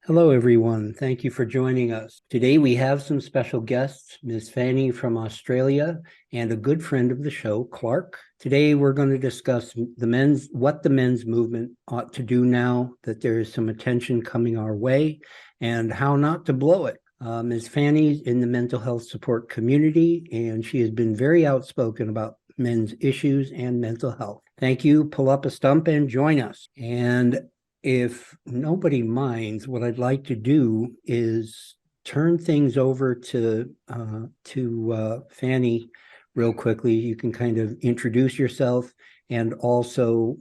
Hello, everyone. Thank you for joining us. Today we have some special guests, Ms. Fanny from Australia and a good friend of the show, Clark. Today we're going to discuss what the men's movement ought to do now that there is some attention coming our way and how not to blow it. Ms. Fanny's in the mental health support community, and she has been very outspoken about men's issues and mental health. Thank you. Pull up a stump and join us. And if nobody minds, what I'd like to do is turn things over to Fanny real quickly. You can kind of introduce yourself and also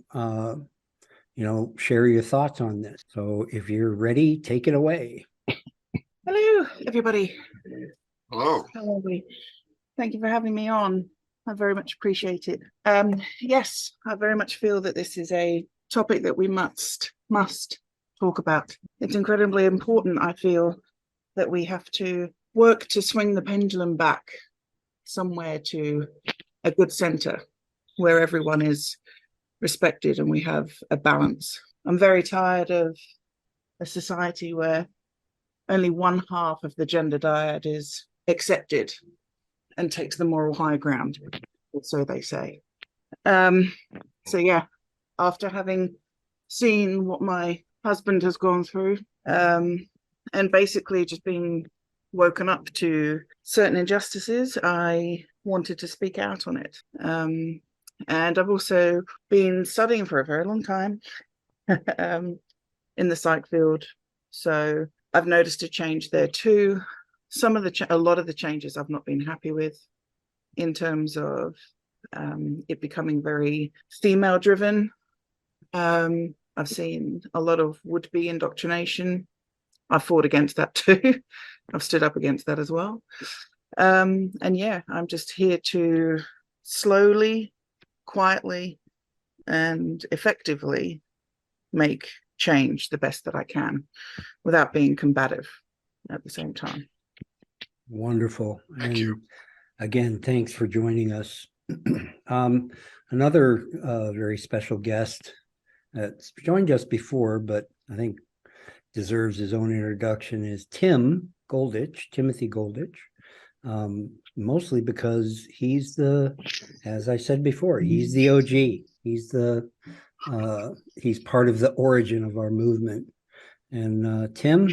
share your thoughts on this. So if you're ready, take it away. Hello, everybody. Hello. How are we? Thank you for having me on. I very much appreciate it. Yes, I very much feel that this is a topic that we must talk about. It's incredibly important, I feel, that we have to work to swing the pendulum back somewhere to a good center where everyone is respected and we have a balance. I'm very tired of a society where only one half of the gender dyad is accepted and takes the moral high ground, or so they say. So yeah, after having seen what my husband has gone through, and basically just being woken up to certain injustices, I wanted to speak out on it. And I've also been studying for a very long time in the psych field. So I've noticed a change there too. A lot of the changes I've not been happy with in terms of it becoming very female driven. I've seen a lot of would-be indoctrination. I fought against that too. I've stood up against that as well. And yeah, I'm just here to slowly, quietly, and effectively make change the best that I can without being combative at the same time. Wonderful. Thank you. Again, thanks for joining us. Another very special guest that's joined us before, but I think deserves his own introduction, is Timothy Goldich, mostly because as I said before, he's the OG. He's part of the origin of our movement. And Tim,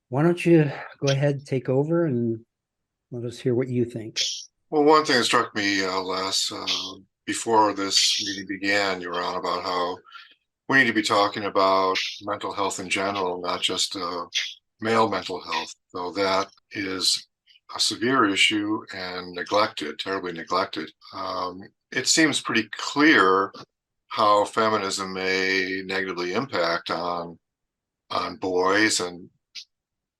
why don't you go ahead, take over, and let us hear what you think. Well, one thing that struck me, Les, before this meeting began, you were on about how we need to be talking about mental health in general, not just male mental health, though that is a severe issue and terribly neglected. It seems pretty clear how feminism may negatively impact on boys and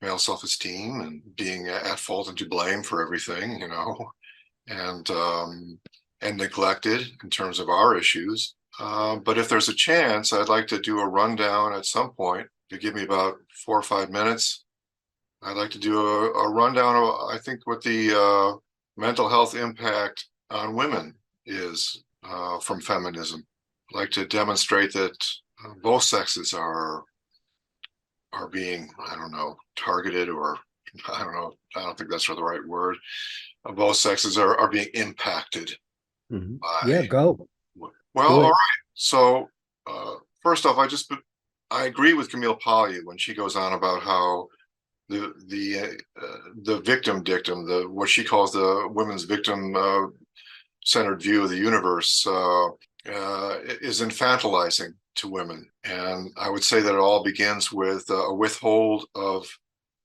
male self-esteem and being at fault and to blame for everything, and neglected in terms of our issues. But if there's a chance, I'd like to do a rundown at some point. To give me about 4 or 5 minutes, I'd like to do a rundown of, I think, what the mental health impact on women is from feminism. I'd like to demonstrate that both sexes are being, targeted, or I don't think that's the right word. Both sexes are being impacted. Mm-hmm. Yeah, go. Well, all right. So first off, I agree with Camille Paglia when she goes on about how the victim dictum, what she calls the women's victim centered view of the universe, is infantilizing to women. And I would say that it all begins with a withhold of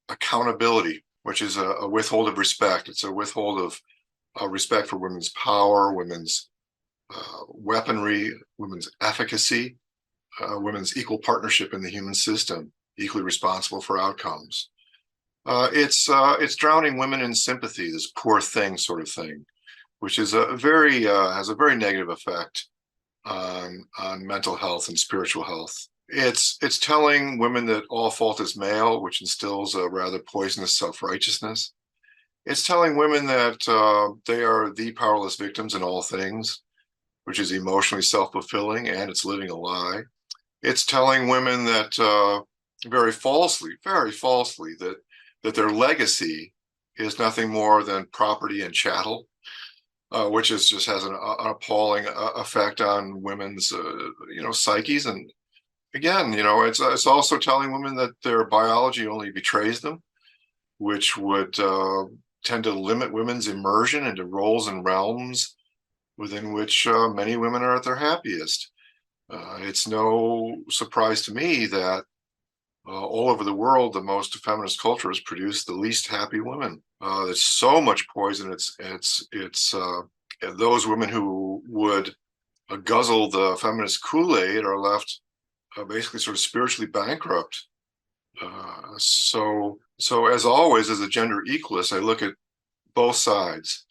accountability, which is a withhold of respect. It's a withhold of respect for women's power, women's weaponry, women's efficacy, women's equal partnership in the human system, equally responsible for outcomes. It's drowning women in sympathy, this poor thing sort of thing, which is has a very negative effect on mental health and spiritual health. It's telling women that all fault is male, which instills a rather poisonous self-righteousness. It's telling women that they are the powerless victims in all things, which is emotionally self-fulfilling, and it's living a lie. It's telling women that very falsely, that their legacy is nothing more than property and chattel, which just has an appalling effect on women's, psyches. And again, it's also telling women that their biology only betrays them, which would tend to limit women's immersion into roles and realms within which many women are at their happiest. It's no surprise to me that all over the world, the most feminist cultures produce the least happy women. There's so much poison. It's those women who would guzzle the feminist Kool-Aid are left basically sort of spiritually bankrupt. So as always, as a gender equalist, I look at both sides,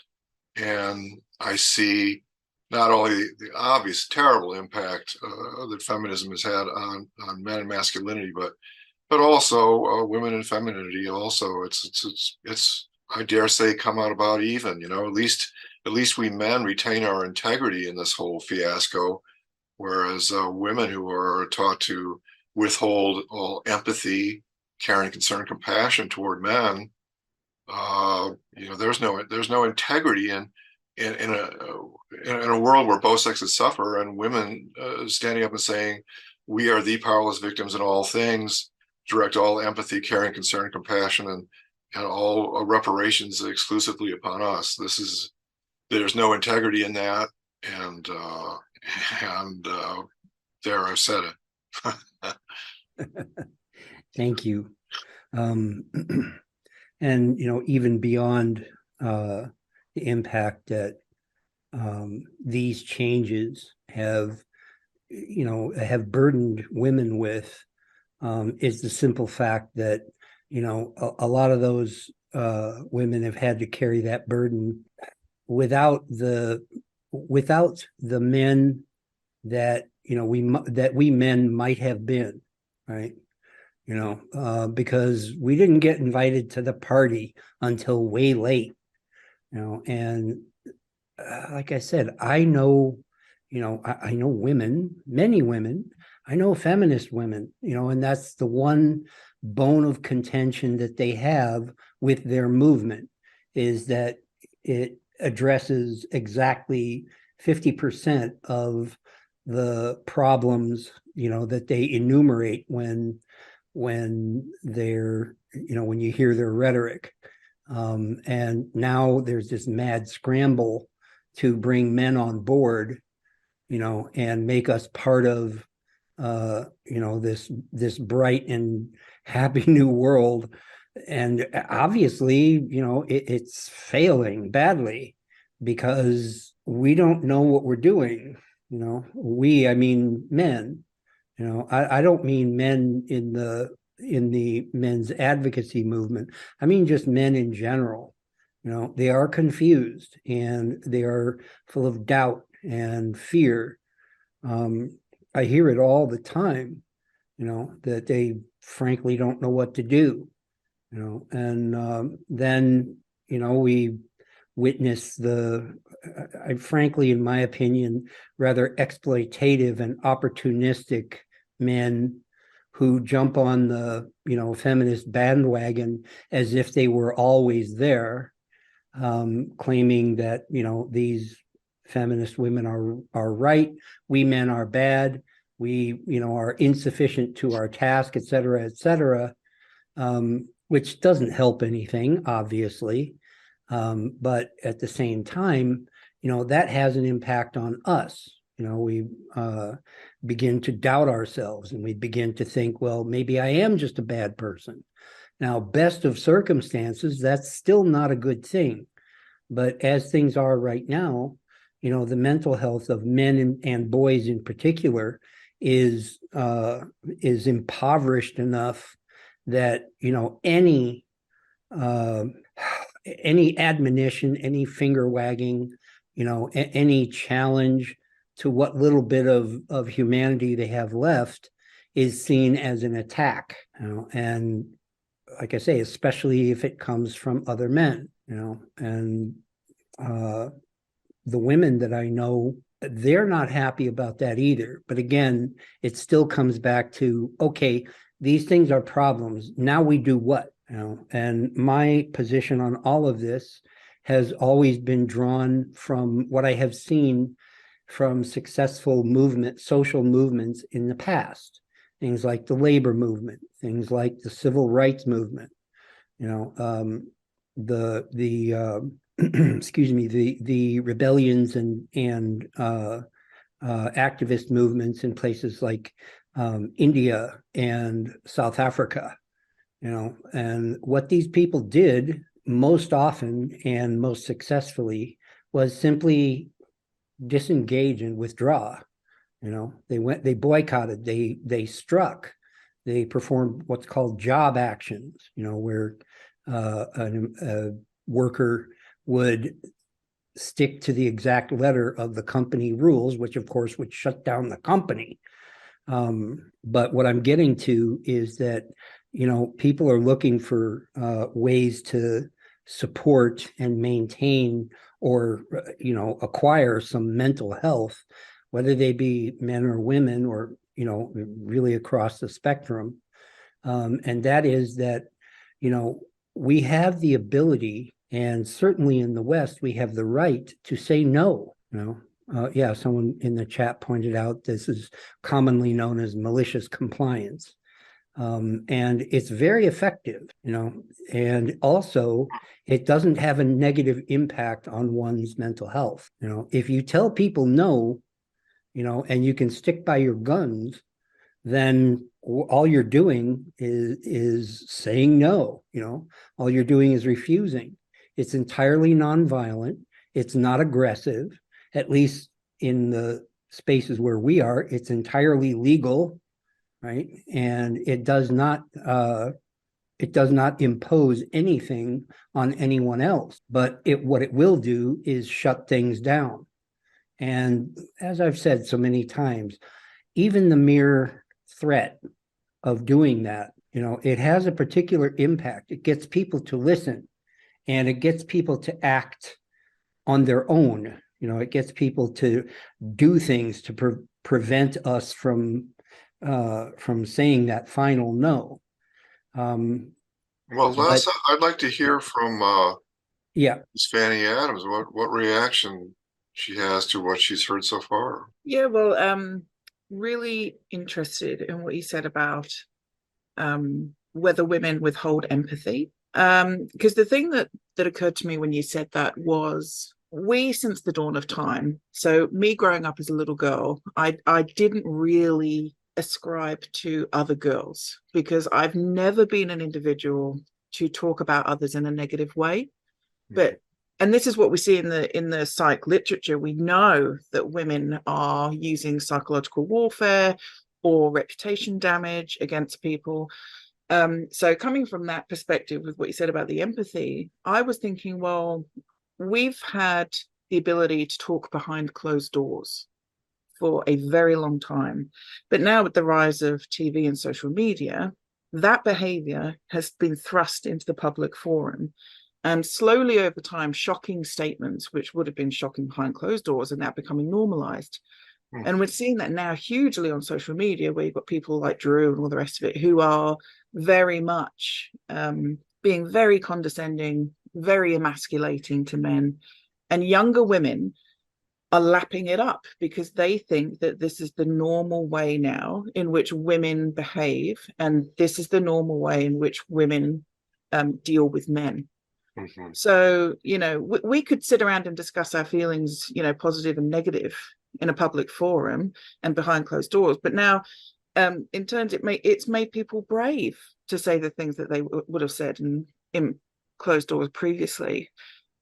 and I see not only the obvious terrible impact that feminism has had on men and masculinity, but also women and femininity. Also, it's I dare say come out about even. At least we men retain our integrity in this whole fiasco, whereas women who are taught to withhold all empathy, caring, concern, compassion toward men, there's no integrity in a world where both sexes suffer, and women standing up and saying we are the powerless victims in all things, direct all empathy, caring, concern, compassion, and all reparations exclusively upon us. There's no integrity in that, and there, I've said it. Thank you. And even beyond the impact that these changes have burdened women with, is the simple fact that a lot of those women have had to carry that burden without the men that we men might have been, right? Because we didn't get invited to the party until way late, and like I said, I know women, many women, I know feminist women, and that's the one bone of contention that they have with their movement, is that it addresses exactly 50% of the problems, that they enumerate when they're, when you hear their rhetoric. And now there's this mad scramble to bring men on board, and make us part of, this bright and happy new world. And obviously, it's failing badly because we don't know what we're doing. I mean men. I don't mean men in the men's advocacy movement. I mean just men in general. They are confused and they are full of doubt and fear. I hear it all the time, that they frankly don't know what to do, and then, we witness frankly, in my opinion, rather exploitative and opportunistic men who jump on the, feminist bandwagon as if they were always there, claiming that, these feminist women are right, we men are bad, we, are insufficient to our task, et cetera, which doesn't help anything, obviously. But at the same time, that has an impact on us. We begin to doubt ourselves, and we begin to think, well, maybe I am just a bad person. Now, best of circumstances, that's still not a good thing. But as things are right now, the mental health of men and boys in particular is impoverished enough that, any admonition, any finger wagging, any challenge to what little bit of humanity they have left is seen as an attack, and like I say, especially if it comes from other men, and the women that I know, they're not happy about that either. But again, it still comes back to, okay, these things are problems. Now we do what? And my position on all of this has always been drawn from what I have seen from successful social movements in the past. Things like the labor movement, things like the civil rights movement, excuse me, the rebellions and activist movements in places like India and South Africa, and what these people did most often and most successfully was simply disengage and withdraw. They boycotted, they struck, they performed what's called job actions, where a worker would stick to the exact letter of the company rules, which of course would shut down the company. But what I'm getting to is that, people are looking for ways to support and maintain or, acquire some mental health, whether they be men or women or, really across the spectrum. And that is that, we have the ability, and certainly in the West, we have the right to say no. Yeah, someone in the chat pointed out this is commonly known as malicious compliance. And it's very effective, and also it doesn't have a negative impact on one's mental health. If you tell people no, and you can stick by your guns, then all you're doing is saying no. All you're doing is refusing. It's entirely nonviolent. It's not aggressive, at least in the spaces where we are. It's entirely legal, right? And it does not impose anything on anyone else. But what it will do is shut things down. And as I've said so many times, even the mere threat of doing that, it has a particular impact. It gets people to listen, and it gets people to act on their own. It gets people to do things to prevent us from saying that final no. Well, Les, I'd like to hear from Ms. Fanny Adams, what reaction she has to what she's heard so far. Yeah, well, really interested in what you said about whether women withhold empathy. Because the thing that occurred to me when you said that was, we, since the dawn of time, so me growing up as a little girl, I didn't really ascribe to other girls, because I've never been an individual to talk about others in a negative way. And this is what we see in the psych literature. We know that women are using psychological warfare or reputation damage against people. So coming from that perspective, with what you said about the empathy, I was thinking, well, we've had the ability to talk behind closed doors for a very long time. But now with the rise of TV and social media, that behavior has been thrust into the public forum. And slowly over time, shocking statements, which would have been shocking behind closed doors, are now becoming normalized. And we're seeing that now hugely on social media, where you've got people like Drew and all the rest of it, who are very much being very condescending, very emasculating to men. And younger women are lapping it up because they think that this is the normal way now in which women behave. And this is the normal way in which women deal with men. So, we could sit around and discuss our feelings, positive and negative, in a public forum and behind closed doors. But now, in turns, it's made people brave to say the things that they would have said in closed doors previously.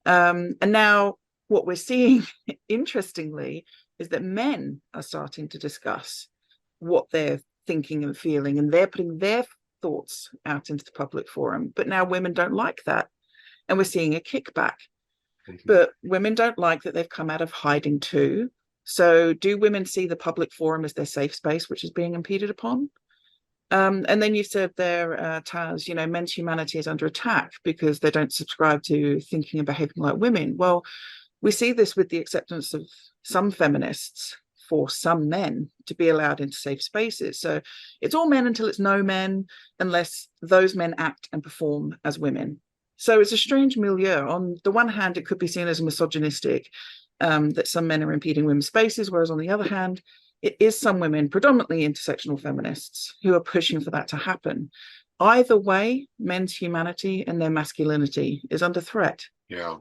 And now what we're seeing, interestingly, is that men are starting to discuss what they're thinking and feeling, and they're putting their thoughts out into the public forum. But now women don't like that. And we're seeing a kickback. But women don't like that they've come out of hiding too. So do women see the public forum as their safe space, which is being impeded upon? And then you said there, Taz, men's humanity is under attack because they don't subscribe to thinking and behaving like women. Well, we see this with the acceptance of some feminists for some men to be allowed into safe spaces. So it's all men until it's no men, unless those men act and perform as women. So it's a strange milieu. On the one hand, it could be seen as misogynistic, that some men are impeding women's spaces, whereas on the other hand, it is some women, predominantly intersectional feminists, who are pushing for that to happen. Either way, men's humanity and their masculinity is under threat. Yeah.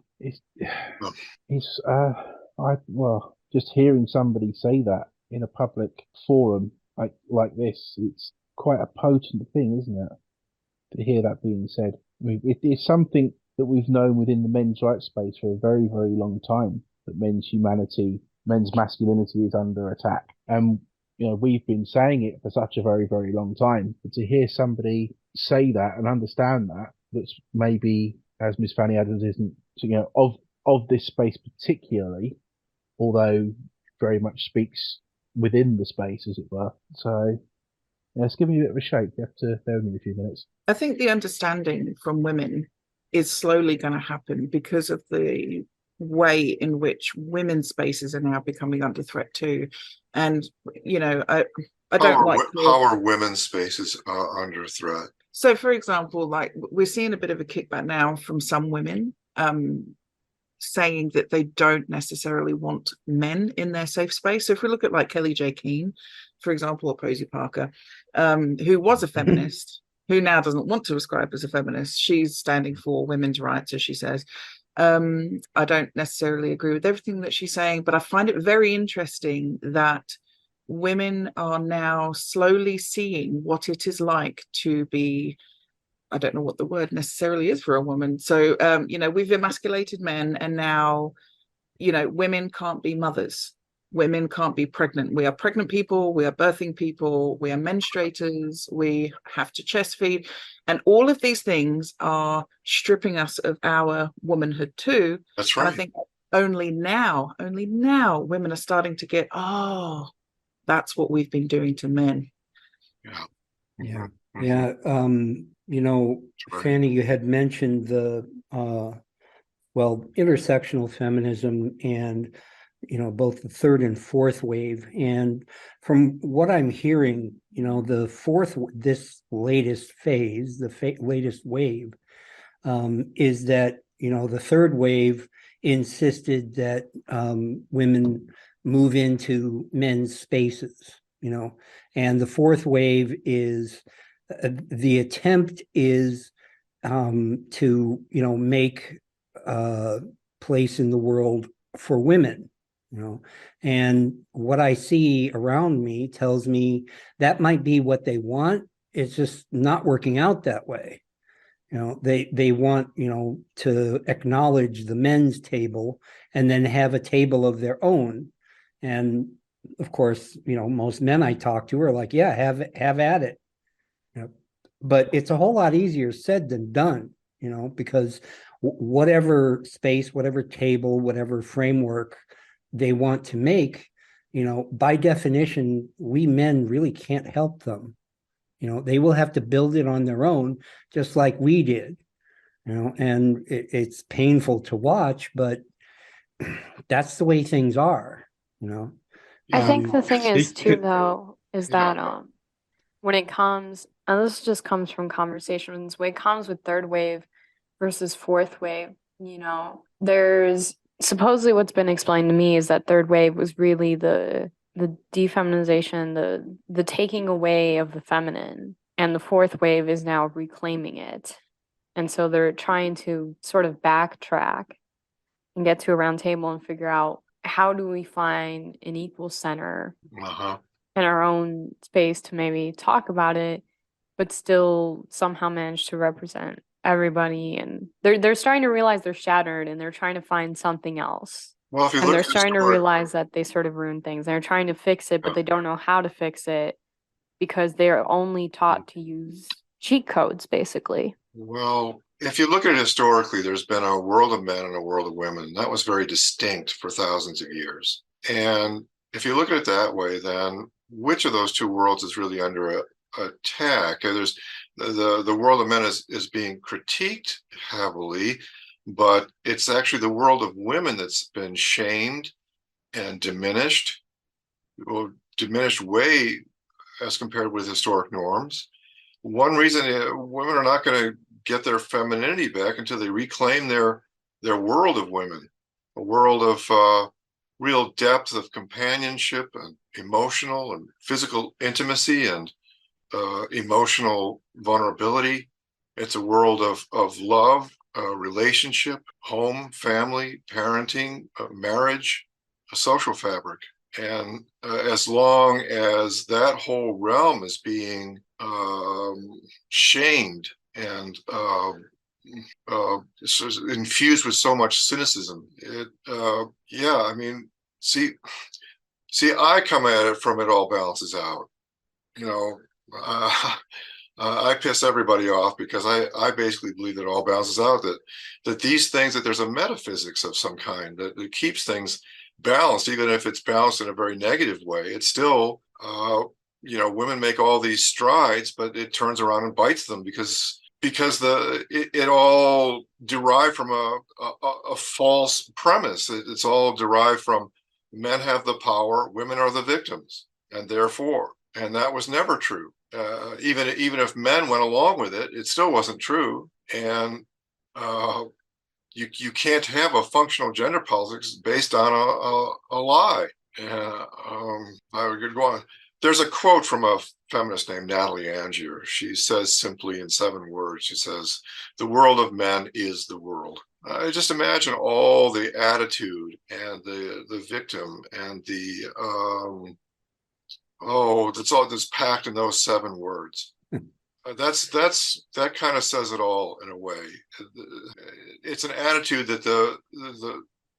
Just hearing somebody say that in a public forum like this, it's quite a potent thing, isn't it? To hear that being said. I mean, it is something that we've known within the men's rights space for a very, very long time, that men's humanity, men's masculinity is under attack. And, we've been saying it for such a very, very long time. But to hear somebody say that and understand that, that's maybe, as Miss Fanny Adams isn't, of this space particularly, although very much speaks within the space, as it were. So, it's giving me a bit of a shake. You have to bear with me a few minutes. I think the understanding from women is slowly going to happen because of the way in which women's spaces are now becoming under threat too. And, I don't like... How are women's spaces under threat? So, for example, like we're seeing a bit of a kickback now from some women saying that they don't necessarily want men in their safe space. So if we look at like Kelly J. Keane, for example, or Posey Parker, who was a feminist, who now doesn't want to ascribe as a feminist. She's standing for women's rights, as she says. I don't necessarily agree with everything that she's saying, but I find it very interesting that women are now slowly seeing what it is like to be, I don't know what the word necessarily is for a woman. So, we've emasculated men, and now, women can't be mothers. Women can't be pregnant. We are pregnant people. We are birthing people. We are menstruators. We have to chest feed. And all of these things are stripping us of our womanhood too. That's right. And I think only now women are starting to get, oh, that's what we've been doing to men. Yeah. Yeah. Mhm. Yeah. Right. Fanny, you had mentioned the intersectional feminism and both the third and fourth wave. And from what I'm hearing, this latest phase, latest wave, is that the third wave insisted that women move into men's spaces, and the fourth wave is the attempt is to make a place in the world for women, and what I see around me tells me that might be what they want. It's just not working out that way. They want to acknowledge the men's table and then have a table of their own. And of course, most men I talk to are like, yeah, have at it. But it's a whole lot easier said than done, because whatever space, whatever table, whatever framework they want to make, by definition, we men really can't help them. They will have to build it on their own, just like we did, and it's painful to watch, but that's the way things are, I think the thing is too, it- though, is yeah. that when it comes, and this just comes from conversations, when it comes with third wave versus fourth wave, there's supposedly what's been explained to me is that third wave was really the defeminization, the taking away of the feminine, and the fourth wave is now reclaiming it. And so they're trying to sort of backtrack and get to a round table and figure out, how do we find an equal center Uh-huh. in our own space to maybe talk about it, but still somehow manage to represent everybody. And they're starting to realize they're shattered, and they're trying to find something else. Well, if you And look they're at starting to historic- realize that they sort of ruined things. They're trying to fix it, but they don't know how to fix it because they're only taught to use cheat codes, basically. Well, if you look at it historically, there's been a world of men and a world of women. That was very distinct for thousands of years. And if you look at it that way, then which of those two worlds is really under attack? There's the world of men is being critiqued heavily, but it's actually the world of women that's been shamed and diminished diminished way as compared with historic norms. One reason women are not going to get their femininity back until they reclaim their world of women, a world of real depth of companionship and emotional and physical intimacy and emotional vulnerability. It's a world of love, relationship, home, family, parenting, marriage, a social fabric. And as long as that whole realm is being shamed and infused with so much cynicism, I mean, see, I come at it from it all balances out. You know, I piss everybody off because I basically believe that it all balances out, that these things, that there's a metaphysics of some kind that keeps things balanced, even if it's balanced in a very negative way. It's still, women make all these strides, but it turns around and bites them because it all derived from a false premise. It's all derived from men have the power, women are the victims, and therefore, and that was never true. Even if men went along with it, it still wasn't true. And you can't have a functional gender politics based on a lie. And I would go on. There's a quote from a feminist named Natalie Angier. She says simply in 7 words, she says, "The world of men is the world." I just imagine all the attitude and the victim and the that's all that's packed in those 7 words. That kind of says it all in a way. It's an attitude that the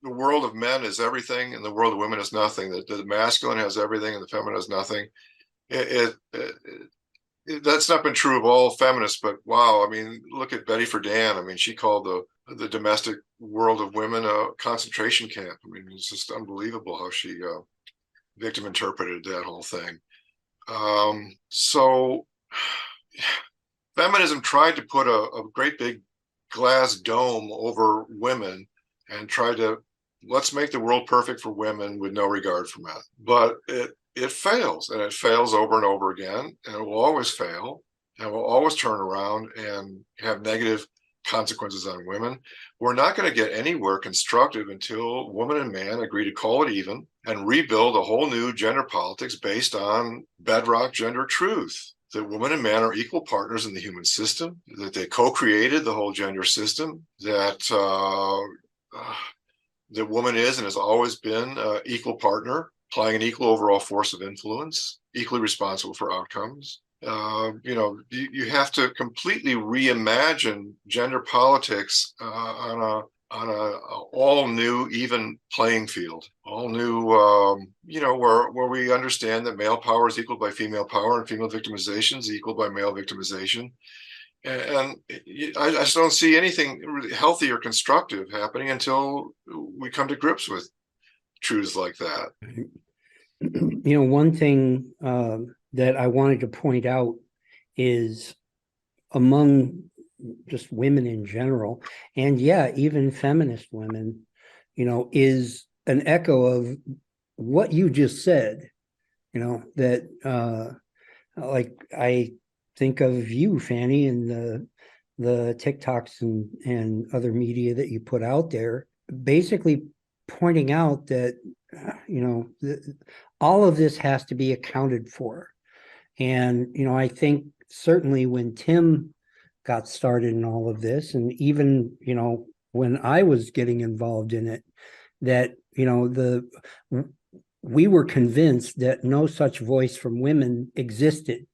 world of men is everything and the world of women is nothing. That the masculine has everything and the feminine has nothing. That's not been true of all feminists, but wow, I mean, look at Betty Friedan. I mean, she called the domestic world of women a concentration camp. I mean, it's just unbelievable how she victim interpreted that whole thing. So feminism tried to put a great big glass dome over women and tried to, let's make the world perfect for women with no regard for men. But it fails, and it fails over and over again, and it will always fail, and will always turn around and have negative consequences on women. We're not going to get anywhere constructive until woman and man agree to call it even and rebuild a whole new gender politics based on bedrock gender truth, that women and men are equal partners in the human system, that they co-created the whole gender system, that the woman is and has always been an equal partner, playing an equal overall force of influence, equally responsible for outcomes. You have to completely reimagine gender politics on a all new even playing field, all new, where we understand that male power is equaled by female power and female victimization is equaled by male victimization. And I just don't see anything really healthy or constructive happening until we come to grips with truths like that. One thing that I wanted to point out is among just women in general, and even feminist women, is an echo of what you just said, that like I think of you, Fanny, and the TikToks and other media that you put out there, basically pointing out that, all of this has to be accounted for. And, I think certainly when Tim got started in all of this, and even, when I was getting involved in it, that, we were convinced that no such voice from women existed,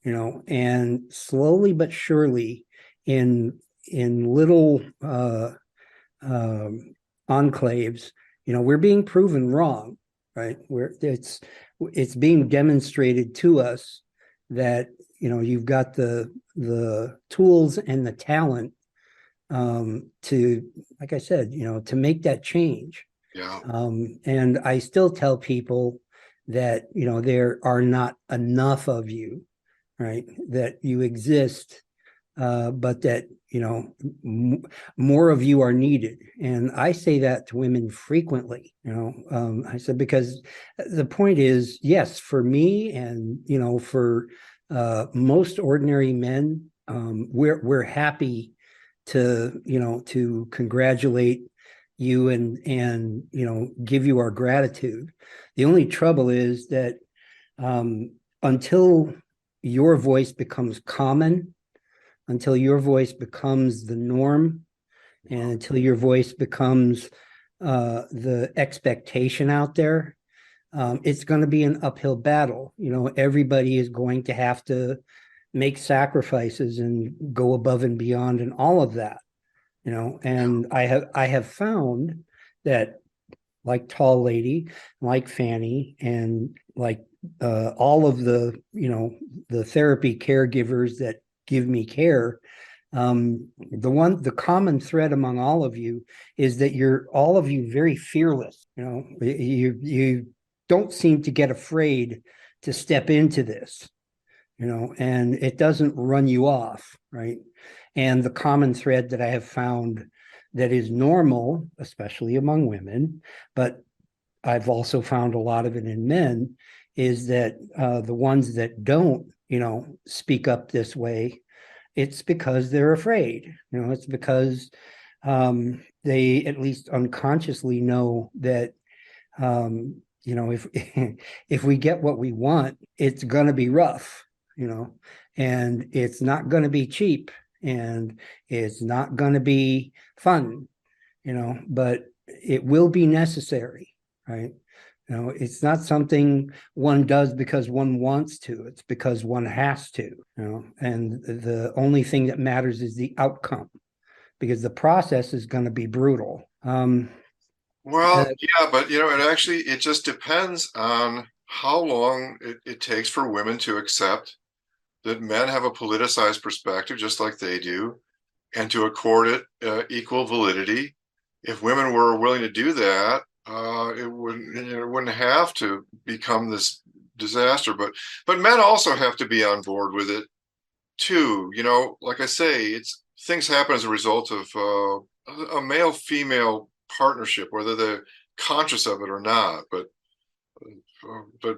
and slowly but surely in little enclaves, we're being proven wrong, right? It's being demonstrated to us that, you've got the tools and the talent to, like I said, to make that change. Yeah. And I still tell people that, there are not enough of you, right? That you exist but that, more of you are needed. And I say that to women frequently, I said, because the point is, yes, for me and, for most ordinary men, we're happy to congratulate you and give you our gratitude. The only trouble is that until your voice becomes common, until your voice becomes the norm, and until your voice becomes the expectation out there, it's going to be an uphill battle. Everybody is going to have to make sacrifices and go above and beyond and all of that. And I have found that, like Tall Lady, like Fanny, and like all of the therapy caregivers that give me care, the common thread among all of you is that you're all of you very fearless. You don't seem to get afraid to step into this, and it doesn't run you off, right? And the common thread that I have found that is normal, especially among women, but I've also found a lot of it in men, is that the ones that don't, speak up this way, it's because they're afraid. It's because they at least unconsciously know that, if if we get what we want, it's going to be rough, and it's not going to be cheap, and it's not going to be fun, but it will be necessary, right? It's not something one does because one wants to, it's because one has to, and the only thing that matters is the outcome, because the process is going to be brutal. Well, yeah, but it just depends on how long it takes for women to accept that men have a politicized perspective just like they do, and to accord it equal validity. If women were willing to do that, it wouldn't have to become this disaster. But men also have to be on board with it too. Like I say, it's things happen as a result of a male-female partnership, whether they're conscious of it or not. But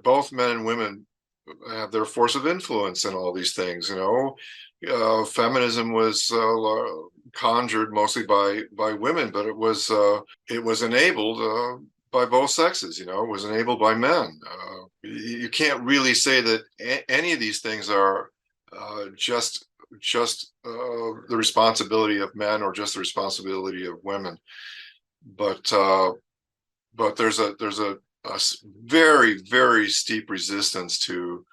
both men and women have their force of influence in all these things. Feminism was conjured mostly by women, but it was enabled by both sexes. It was enabled by men. You can't really say that any of these things are just the responsibility of men or just the responsibility of women. But there's a very, very steep resistance to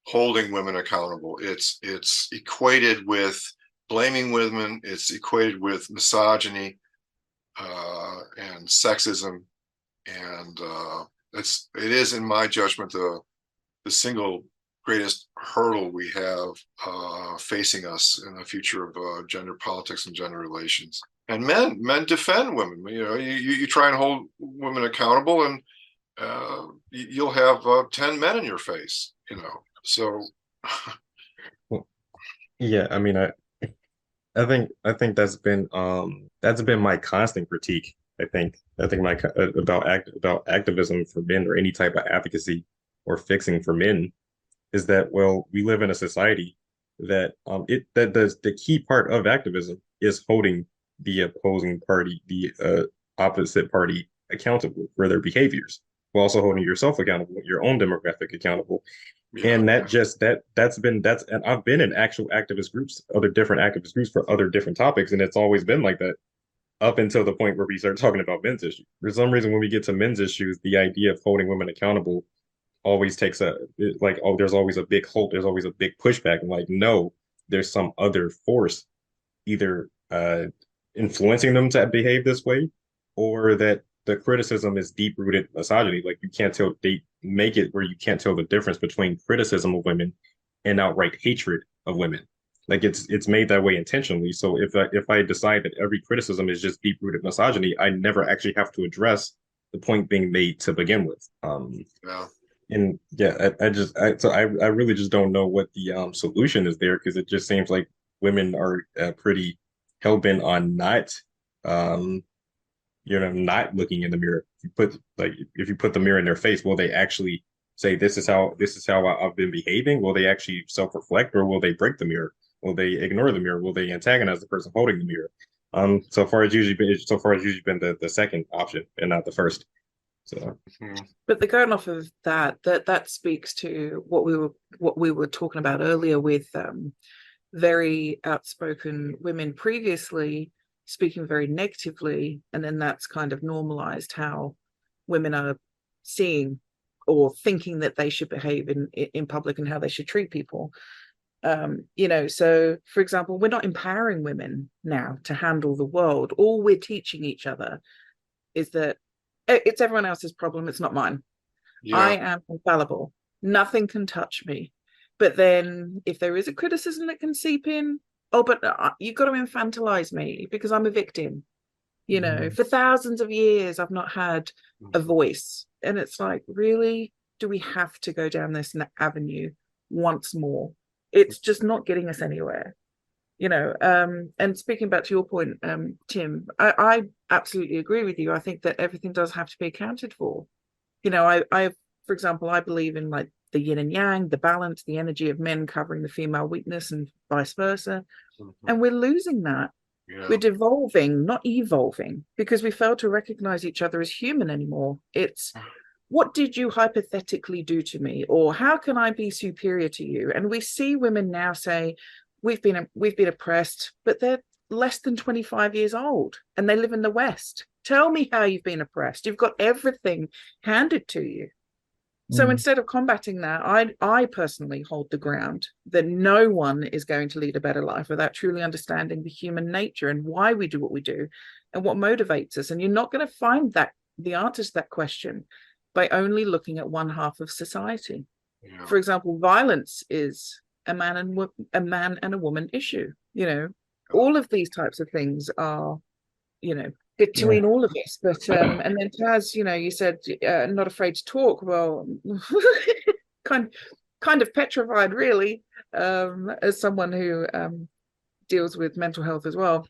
holding women accountable. It's equated with blaming women. It's equated with misogyny and sexism, and it is, in my judgment, the single greatest hurdle we have facing us in the future of gender politics and gender relations. And men defend women. You try and hold women accountable, and you'll have 10 men in your face. So. Well, yeah, I mean, I think that's been my constant critique. I think my about activism for men, or any type of advocacy or fixing for men, is that, well, we live in a society that the key part of activism is holding the opposing party, the opposite party, accountable for their behaviors, while also holding yourself accountable, your own demographic accountable. Yeah, And and I've been in actual activist groups, other different activist groups for other different topics, and it's always been like that up until the point where we start talking about men's issues. For some reason, when we get to men's issues, the idea of holding women accountable always takes there's always a big hold, there's always a big pushback. I'm like, no, there's some other force either influencing them to behave this way, or that the criticism is deep-rooted misogyny. Like, they make it where you can't tell the difference between criticism of women and outright hatred of women. Like, it's made that way intentionally. So if I decide that every criticism is just deep-rooted misogyny, I never actually have to address the point being made to begin with. yeah. And yeah, I really just don't know what the solution is there, because it just seems like women are pretty hell-bent on not not looking in the mirror. If you put the mirror in their face, will they actually say this is how I've been behaving? Will they actually self-reflect, or will they break the mirror? Will they ignore the mirror? Will they antagonize the person holding the mirror? So far it's usually been the second option and not the first. So But the going off of that speaks to what we were talking about earlier with very outspoken women previously speaking very negatively, and then that's kind of normalized how women are seeing or thinking that they should behave in public and how they should treat people. So for example, we're not empowering women now to handle the world. All we're teaching each other is that it's everyone else's problem, it's not mine. Yeah. I am infallible, nothing can touch me. But then if there is a criticism that can seep in, but you've got to infantilize me because I'm a victim. For thousands of years I've not had a voice, and it's like, really, do we have to go down this avenue once more? It's just not getting us anywhere. And speaking back to your point, Tim, I absolutely agree with you. I think that everything does have to be accounted for. I for example, I believe in like the yin and yang, the balance, the energy of men covering the female weakness and vice versa. And we're losing that. Yeah. We're devolving, not evolving, because we fail to recognize each other as human anymore. It's, what did you hypothetically do to me? Or how can I be superior to you? And we see women now say, we've been oppressed, but they're less than 25 years old and they live in the West. Tell me how you've been oppressed. You've got everything handed to you. So instead of combating that, I personally hold the ground that no one is going to lead a better life without truly understanding the human nature and why we do what we do and what motivates us. And you're not going to find the answer to that question by only looking at one half of society. Yeah. For example, violence is a man and a woman issue. All of these types of things are, between all of us. But and then Taz, you said not afraid to talk. Well, kind of petrified, really, as someone who deals with mental health as well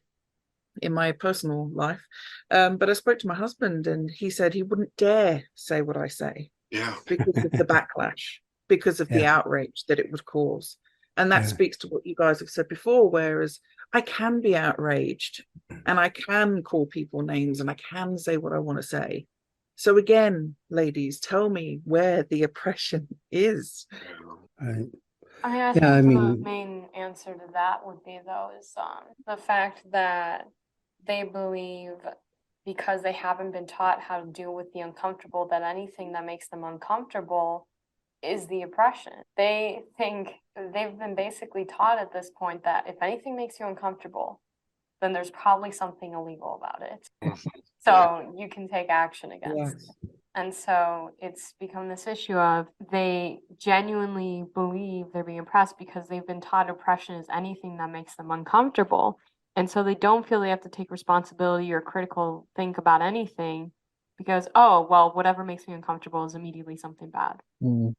in my personal life. But I spoke to my husband, and he said he wouldn't dare say what I say. Yeah. Because of the backlash, because of the outrage that it would cause. And that speaks to what you guys have said before, whereas I can be outraged and I can call people names and I can say what I want to say. So again, ladies, tell me where the oppression is. Right. I think the main answer to that would be, though, is the fact that they believe, because they haven't been taught how to deal with the uncomfortable, that anything that makes them uncomfortable is the oppression. They think they've been basically taught at this point that if anything makes you uncomfortable, then there's probably something illegal about it. So you can take action against it. And so it's become this issue of they genuinely believe they're being oppressed because they've been taught oppression is anything that makes them uncomfortable. And so they don't feel they have to take responsibility or critical think about anything because, oh, well, whatever makes me uncomfortable is immediately something bad. True.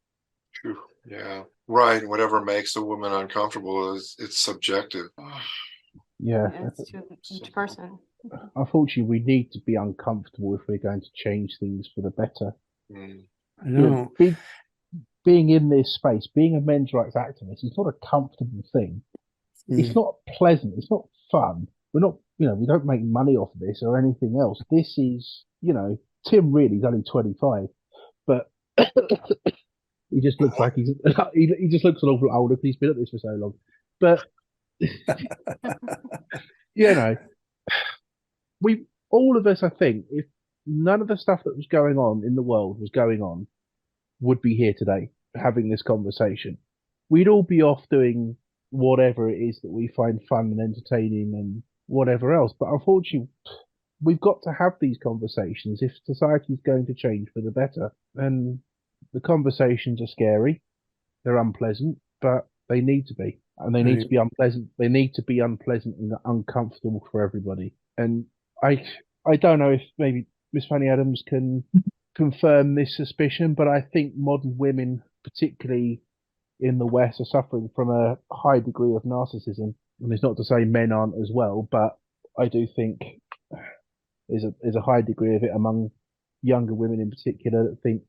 Yeah. Right. Whatever makes a woman uncomfortable it's subjective. Yeah. It's to each person. Unfortunately, we need to be uncomfortable if we're going to change things for the better. I know. Being in this space, being a men's rights activist, is not a comfortable thing. It's not pleasant. It's not fun. We're not, we don't make money off of this or anything else. This is, Tim really is only 25, but he just looks like he just looks an awful older because he's been at this for so long. But all of us, I think, if none of the stuff that was going on in the world was going on, would be here today having this conversation. We'd all be off doing whatever it is that we find fun and entertaining and whatever else. But unfortunately, we've got to have these conversations if society is going to change for the better. And the conversations are scary, they're unpleasant, but they need to be. And they need to be unpleasant. They need to be unpleasant and uncomfortable for everybody. And I don't know if maybe Miss Fanny Adams can confirm this suspicion, but I think modern women, particularly in the West, are suffering from a high degree of narcissism. And it's not to say men aren't as well, but I do think there's a high degree of it among younger women in particular that think,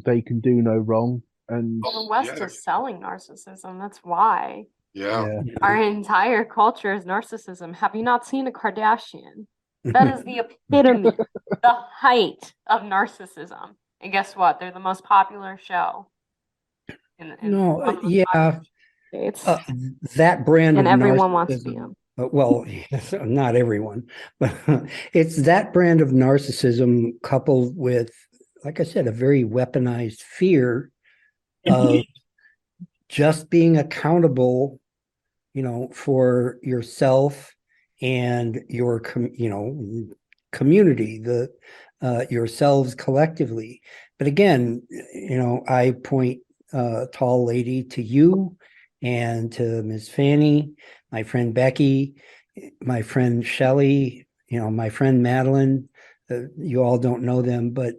they can do no wrong. And Well, the West Yeah. is selling narcissism. That's why. Yeah. yeah, Our entire culture is narcissism. Have you not seen a Kardashian? That is the epitome, the height of narcissism. And guess what? They're the most popular show No, on the yeah, States. that brand And of everyone wants to be narcissism. them. Well, yes, not everyone, but it's that brand of narcissism coupled with, like I said, a very weaponized fear of just being accountable, for yourself and your, community, yourselves collectively. But again, I point, tall lady, to you and to Ms. Fanny, my friend Becky, my friend Shelley, my friend Madeline. You all don't know them, but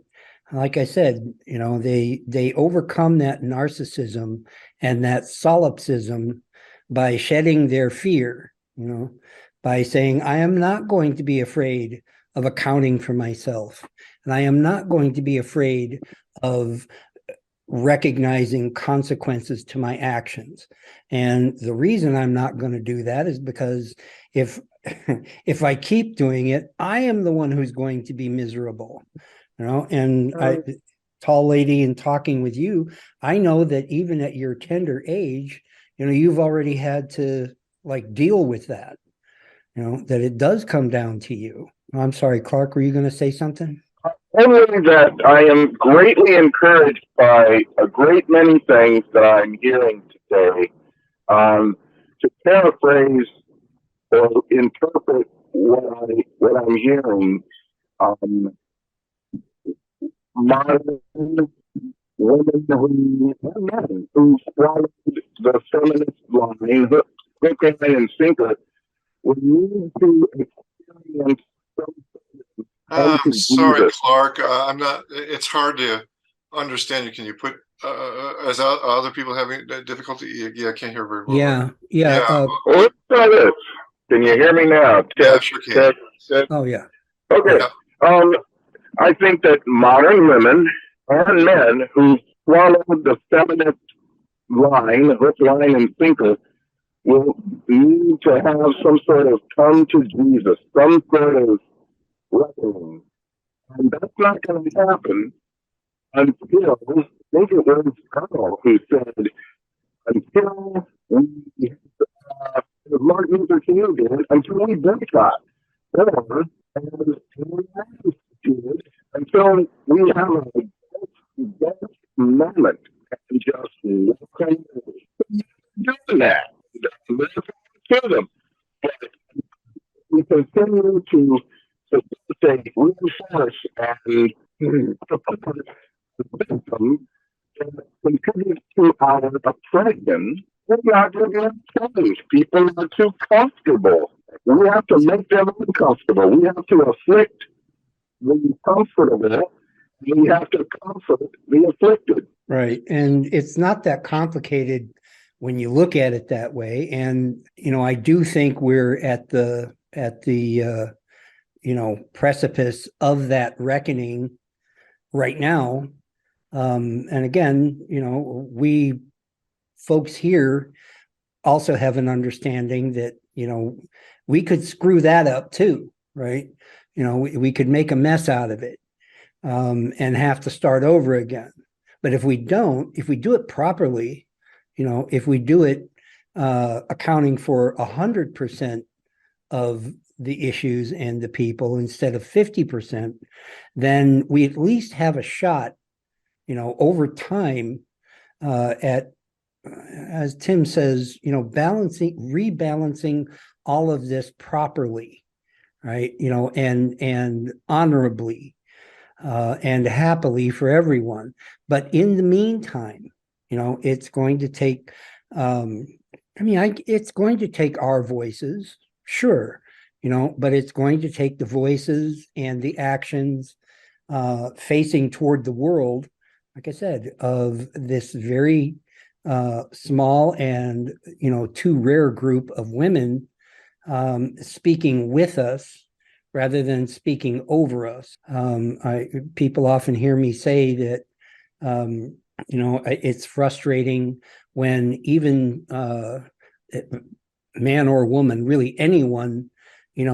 like I said, they overcome that narcissism and that solipsism by shedding their fear, by saying, I am not going to be afraid of accounting for myself. And I am not going to be afraid of recognizing consequences to my actions. And the reason I'm not going to do that is because if if I keep doing it, I am the one who's going to be miserable. And tall lady, in talking with you, I know that even at your tender age, you've already had to deal with that, that it does come down to you. I'm sorry, Clark, were you going to say something? Only that I am greatly encouraged by a great many things that I'm hearing today. To paraphrase or interpret what I'm hearing, modern women and men who swallowed the feminist line, hook, line, and sinker, would need to experience some I'm sorry, Jesus. Clark. I'm not. It's hard to understand you. Can you put? As other people having difficulty? Yeah, I can't hear very well. Yeah. Yeah. Let's try this. Can you hear me now? Yeah, sure can. Test. Oh, yeah. Okay. Yeah. I think that modern women and men who swallowed the feminist line, hook, line, and sinker, will need to have some sort of come to Jesus, some sort of reckoning. And that's not going to happen until, I think it was Carl who said, until we, Martin Luther King did, until we boycott, or as we did, until we have a best moment and just welcome doing that. To them. But we continue to say reinforce and support the victim that contributes to our oppression. We're not going to change. People are too comfortable. We have to make them uncomfortable. We have to afflict the comfortable. We have to comfort the afflicted. Right. And it's not that complicated when you look at it that way. And, I do think we're at the precipice of that reckoning right now. And again, we folks here also have an understanding that, we could screw that up too, right? We could make a mess out of it, and have to start over again. But if we do it properly, if we do it accounting for 100% of the issues and the people instead of 50%, then we at least have a shot, over time, at, as Tim says, rebalancing all of this properly, right? And honorably, and happily for everyone. But in the meantime, it's going to take, it's going to take our voices, sure, but it's going to take the voices and the actions facing toward the world, like I said, of this very small and, too rare group of women speaking with us rather than speaking over us. People often hear me say that, it's frustrating when even man or woman, really anyone,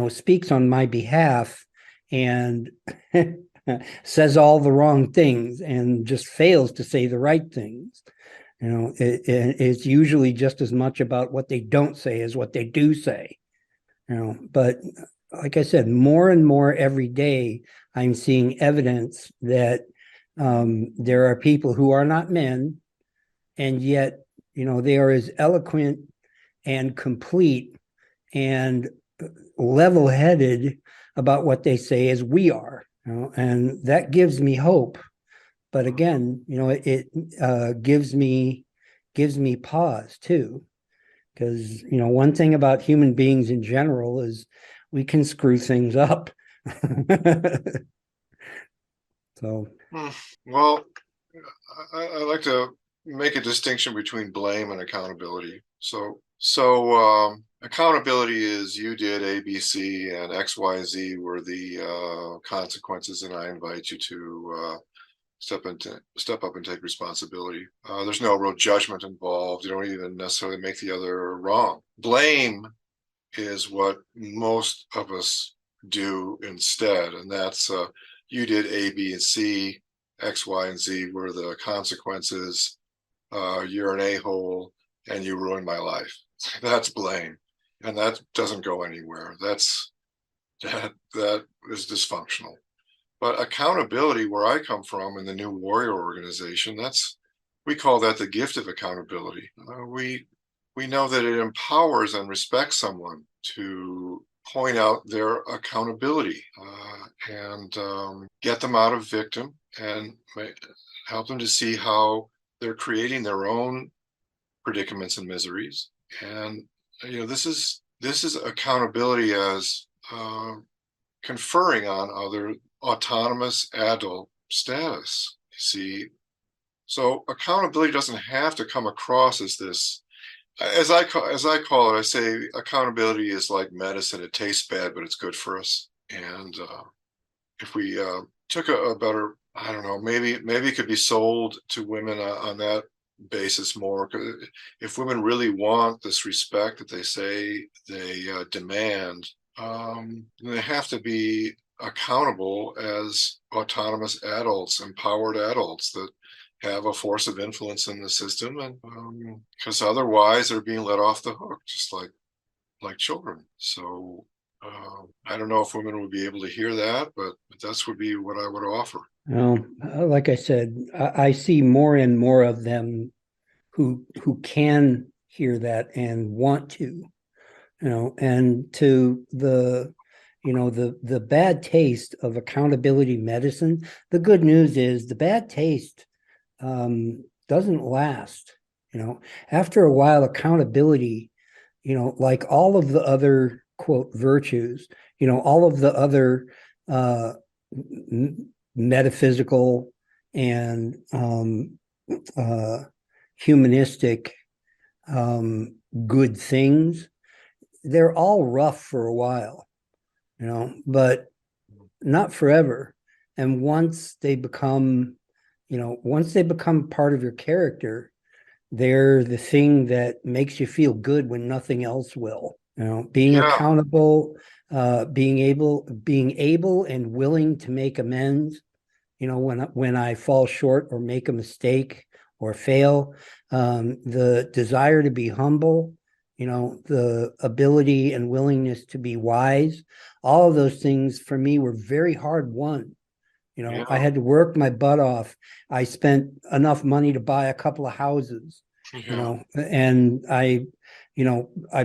speaks on my behalf and says all the wrong things and just fails to say the right things. It's usually just as much about what they don't say as what they do say. But like I said, more and more every day, I'm seeing evidence that there are people who are not men, and yet, they are as eloquent and complete and level-headed about what they say as we are. And that gives me hope. But again, it gives me pause too. Because, one thing about human beings in general is we can screw things up. So, Well, I like to make a distinction between blame and accountability. So accountability is you did A, B, C, and X, Y, Z were the consequences, and I invite you to step up and take responsibility. There's no real judgment involved. You don't even necessarily make the other wrong. Blame is what most of us do instead, and that's you did A, B, and C, X, Y, and Z were the consequences. You're an a-hole and you ruined my life. That's blame, and that doesn't go anywhere. That is dysfunctional. But accountability, where I come from in the New Warrior organization, we call that the gift of accountability. We know that it empowers and respects someone to point out their accountability and get them out of victim and help them to see how they're creating their own predicaments and miseries. And this is accountability as conferring on other autonomous adult status. You see, so accountability doesn't have to come across as this. As I call it, I say accountability is like medicine. It tastes bad, but it's good for us. And if we took a better, I don't know, maybe it could be sold to women on that basis more. If women really want this respect that they say they demand, they have to be accountable as autonomous adults, empowered adults that have a force of influence in the system, and because otherwise they're being let off the hook, just like children. So I don't know if women would be able to hear that, but that's would be what I would offer. Like I said, I see more and more of them who can hear that and want to, and to the the bad taste of accountability medicine. The good news is the bad taste doesn't last. After a while, accountability, like all of the other quote virtues, all of the other metaphysical and humanistic good things, they're all rough for a while, but not forever. And once they become part of your character, they're the thing that makes you feel good when nothing else will. Being accountable, being able and willing to make amends, when I fall short or make a mistake or fail, the desire to be humble, the ability and willingness to be wise, all of those things for me were very hard won. I had to work my butt off. I spent enough money to buy a couple of houses, and I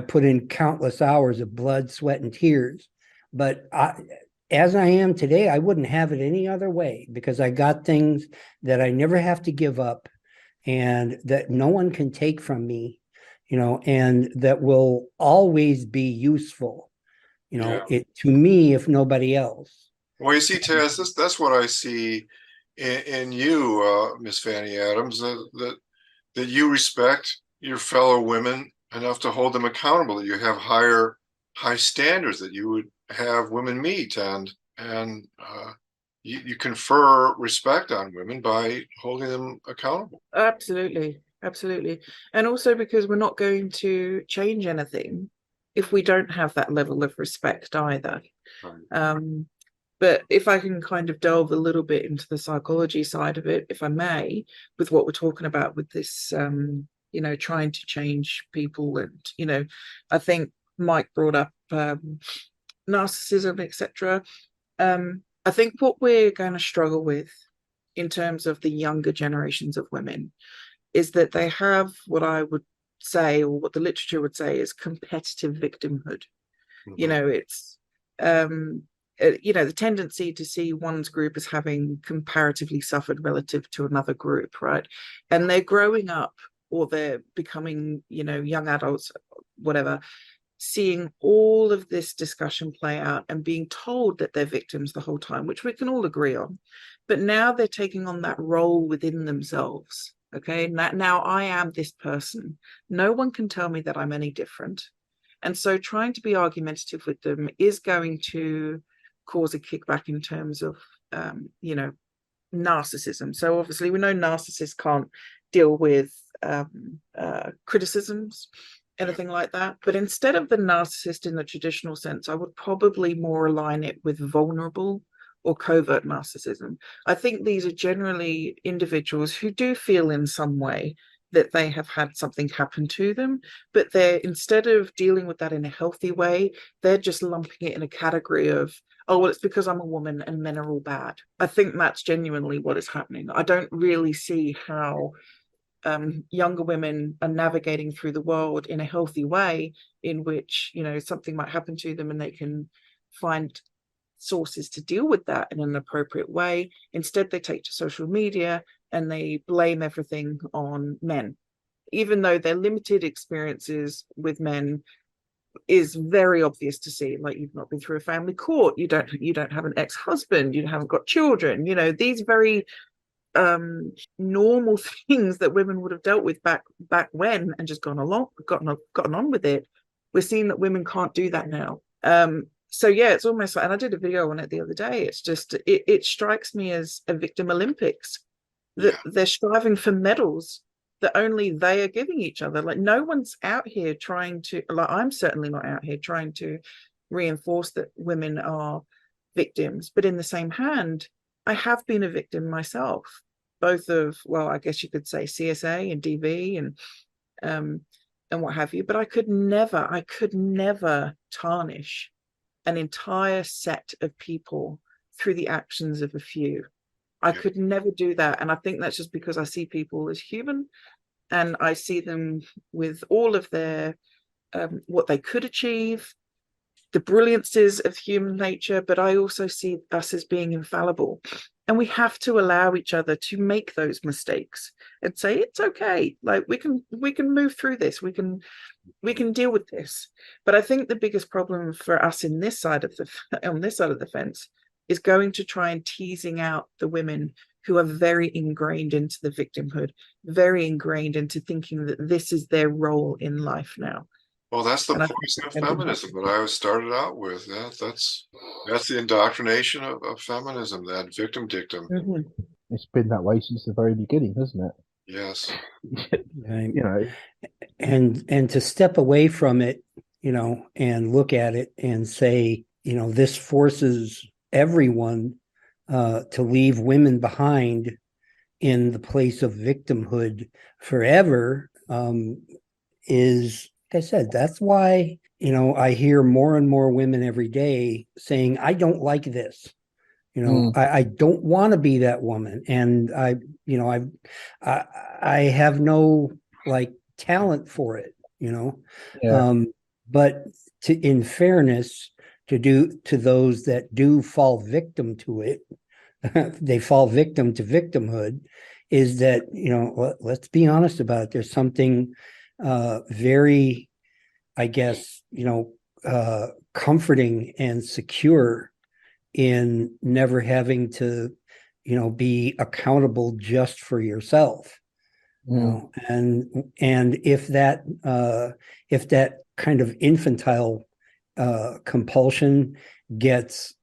put in countless hours of blood, sweat, and tears. But as I am today, I wouldn't have it any other way, because I got things that I never have to give up and that no one can take from me, and that will always be useful, to me, if nobody else. Well, you see, Taz, that's what I see in you, Miss Fanny Adams, that that you respect your fellow women enough to hold them accountable, that you have high standards that you would have women meet, and you confer respect on women by holding them accountable. Absolutely, absolutely. And also because we're not going to change anything if we don't have that level of respect either. Right. But if I can kind of delve a little bit into the psychology side of it, if I may, with what we're talking about with this, trying to change people, and I think Mike brought up narcissism, etc. I think what we're going to struggle with in terms of the younger generations of women is that they have what I would say, or what the literature would say, is competitive victimhood. It's the tendency to see one's group as having comparatively suffered relative to another group, right? And they're growing up, or they're becoming, young adults, whatever, seeing all of this discussion play out and being told that they're victims the whole time, which we can all agree on. But now they're taking on that role within themselves. Okay, now I am this person. No one can tell me that I'm any different. And so trying to be argumentative with them is going to cause a kickback in terms of, narcissism. So obviously we know narcissists can't deal with criticisms, anything like that. But instead of the narcissist in the traditional sense, I would probably more align it with vulnerable or covert narcissism. I think these are generally individuals who do feel in some way that they have had something happen to them, but they're, instead of dealing with that in a healthy way, they're just lumping it in a category of, oh, well, it's because I'm a woman and men are all bad. I think that's genuinely what is happening. I don't really see how younger women are navigating through the world in a healthy way, in which, something might happen to them and they can find sources to deal with that in an appropriate way. Instead, they take to social media and they blame everything on men, even though their limited experiences with men is very obvious to see. Like, you've not been through a family court, you don't have an ex-husband, you haven't got children, these very normal things that women would have dealt with back when, and just gotten on with it. We're seeing that women can't do that now. So yeah, it's almost like, and I did a video on it the other day, it's just, it strikes me as a victim Olympics, that they're striving for medals that only they are giving each other. Like, no one's out here trying to, like, I'm certainly not out here trying to reinforce that women are victims, but in the same hand, I have been a victim myself, both of, well, I guess you could say CSA and DV and what have you. But I could never tarnish an entire set of people through the actions of a few. I could never do that. And I think that's just because I see people as human, and I see them with all of their what they could achieve, the brilliances of human nature, but I also see us as being infallible. And we have to allow each other to make those mistakes and say, it's okay. Like, we can move through this. We can deal with this. But I think the biggest problem for us on this side of the fence is going to try and teasing out the women who are very ingrained into the victimhood, very ingrained into thinking that this is their role in life now. Well, that's the poison of feminism that I started out with. That's the indoctrination of feminism, that victim dictum. Mm-hmm. It's been that way since the very beginning, hasn't it? Yes. Right. And to step away from it, and look at it and say, this forces everyone to leave women behind in the place of victimhood forever, is, like I said, that's why, I hear more and more women every day saying, I don't like this. I don't want to be that woman. And I have no talent for it, but in fairness to those that do fall victim to it, they fall victim to victimhood, is that, let's be honest about it. There's something very, I guess, comforting and secure in never having to, be accountable just for yourself. You know, and if that kind of infantile compulsion gets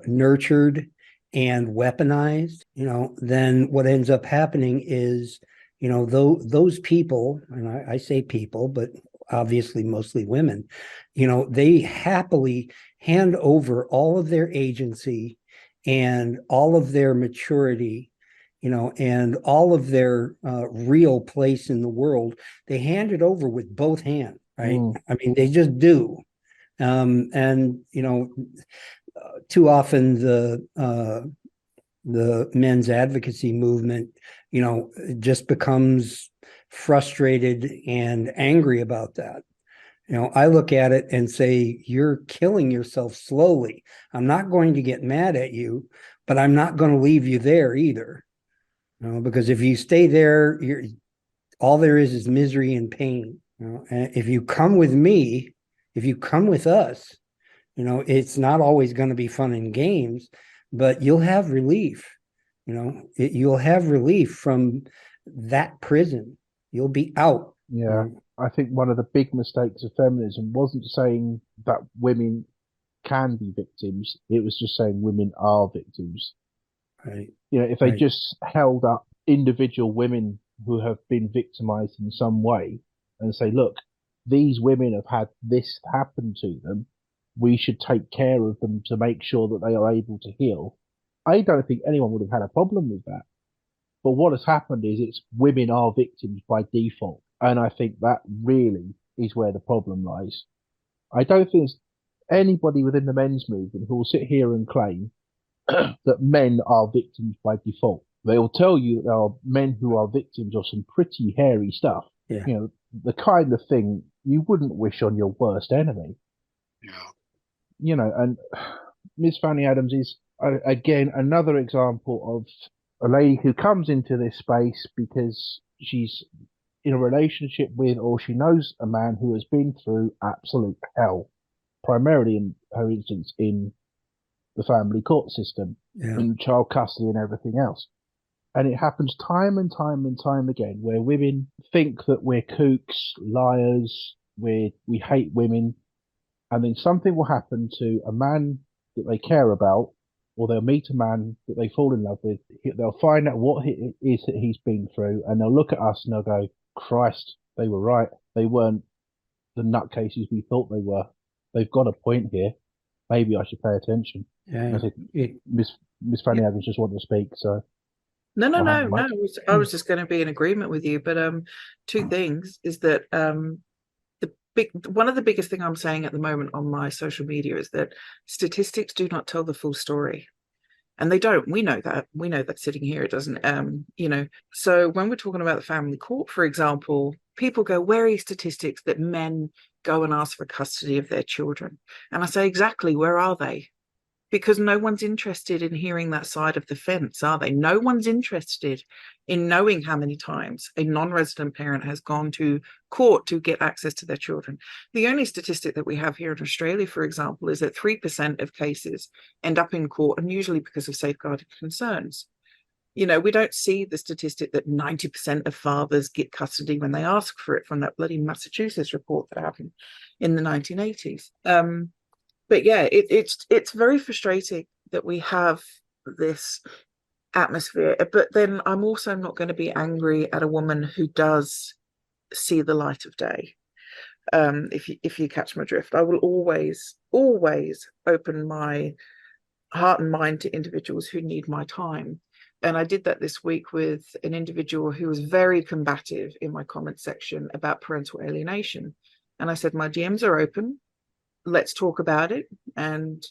nurtured and weaponized, you know, then what ends up happening is, you know, those people, and I say people, but obviously mostly women, you know, they happily hand over all of their agency and all of their maturity, you know, and all of their real place in the world. They hand it over with both hands, right? I mean, they just do. And you know, too often the men's advocacy movement, you know, just becomes frustrated and angry about that. You know, I look at it and say, you're killing yourself slowly. I'm not going to get mad at you, but I'm not going to leave you there either. You know, because if you stay there, all there is misery and pain. You know, and if you come with me, if you come with us, you know, it's not always going to be fun and games, but you'll have relief. You know, you'll have relief from that prison. You'll be out. Yeah. I think one of the big mistakes of feminism wasn't saying that women can be victims. It was just saying women are victims. Right. You know, if they just held up individual women who have been victimized in some way and say, look, these women have had this happen to them. We should take care of them to make sure that they are able to heal. I don't think anyone would have had a problem with that. But what has happened is it's women are victims by default. And I think that really is where the problem lies. I don't think there's anybody within the men's movement who will sit here and claim that men are victims by default. They will tell you that there are men who are victims of some pretty hairy stuff. Yeah. You know, the kind of thing you wouldn't wish on your worst enemy. Yeah. You know, and Miss Fanny Adams is, again, another example of a lady who comes into this space because she's in a relationship with, or she knows a man who has been through absolute hell, primarily in her instance in the family court system, in child custody and everything else. And it happens time and time and time again where women think that we're kooks, liars, we hate women, and then something will happen to a man that they care about, or they'll meet a man that they fall in love with. They'll find out what it is that he's been through, and they'll look at us and they'll go, Christ, they were right. They weren't the nutcases we thought they were. They've got a point here. Maybe I should pay attention. Yeah. I think Miss Fanny Adams just wanted to speak, so. No. I was just going to be in agreement with you, but two things is that one of the biggest thing I'm saying at the moment on my social media is that statistics do not tell the full story. And they don't. We know that sitting here, it doesn't, you know. So when we're talking about the family court, for example, people go, where are your statistics that men go and ask for custody of their children? And I say, exactly, where are they? Because no one's interested in hearing that side of the fence, are they? No one's interested in knowing how many times a non-resident parent has gone to court to get access to their children. The only statistic that we have here in Australia, for example, is that 3% of cases end up in court, and usually because of safeguarding concerns. You know, we don't see the statistic that 90% of fathers get custody when they ask for it, from that bloody Massachusetts report that happened in the 1980s. But yeah, it's very frustrating that we have this atmosphere. But then I'm also not going to be angry at a woman who does see the light of day. If you catch my drift, I will always open my heart and mind to individuals who need my time. And I did that this week with an individual who was very combative in my comment section about parental alienation. And I said, my DMs are open. Let's talk about it. And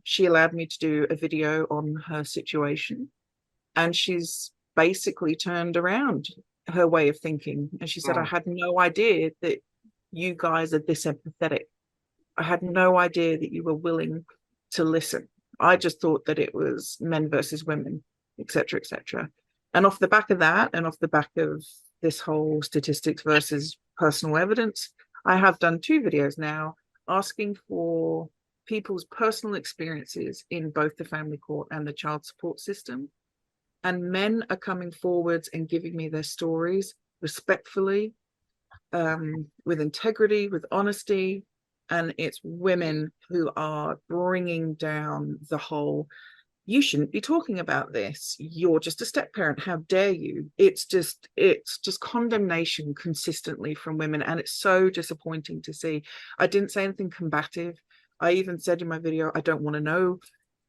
she allowed me to do a video on her situation. And she's basically turned around her way of thinking. And she said, I had no idea that you guys are this empathetic. I had no idea that you were willing to listen. I just thought that it was men versus women, etc., etc. And off the back of that, and off the back of this whole statistics versus personal evidence, I have done 2 videos now asking for people's personal experiences in both the family court and the child support system. and men are coming forwards and giving me their stories respectfully, with integrity, with honesty, and it's women who are bringing down the whole, you shouldn't be talking about this, you're just a step parent, how dare you. It's just condemnation consistently from women, and it's so disappointing to see. I didn't say anything combative. I even said in my video, I don't want to know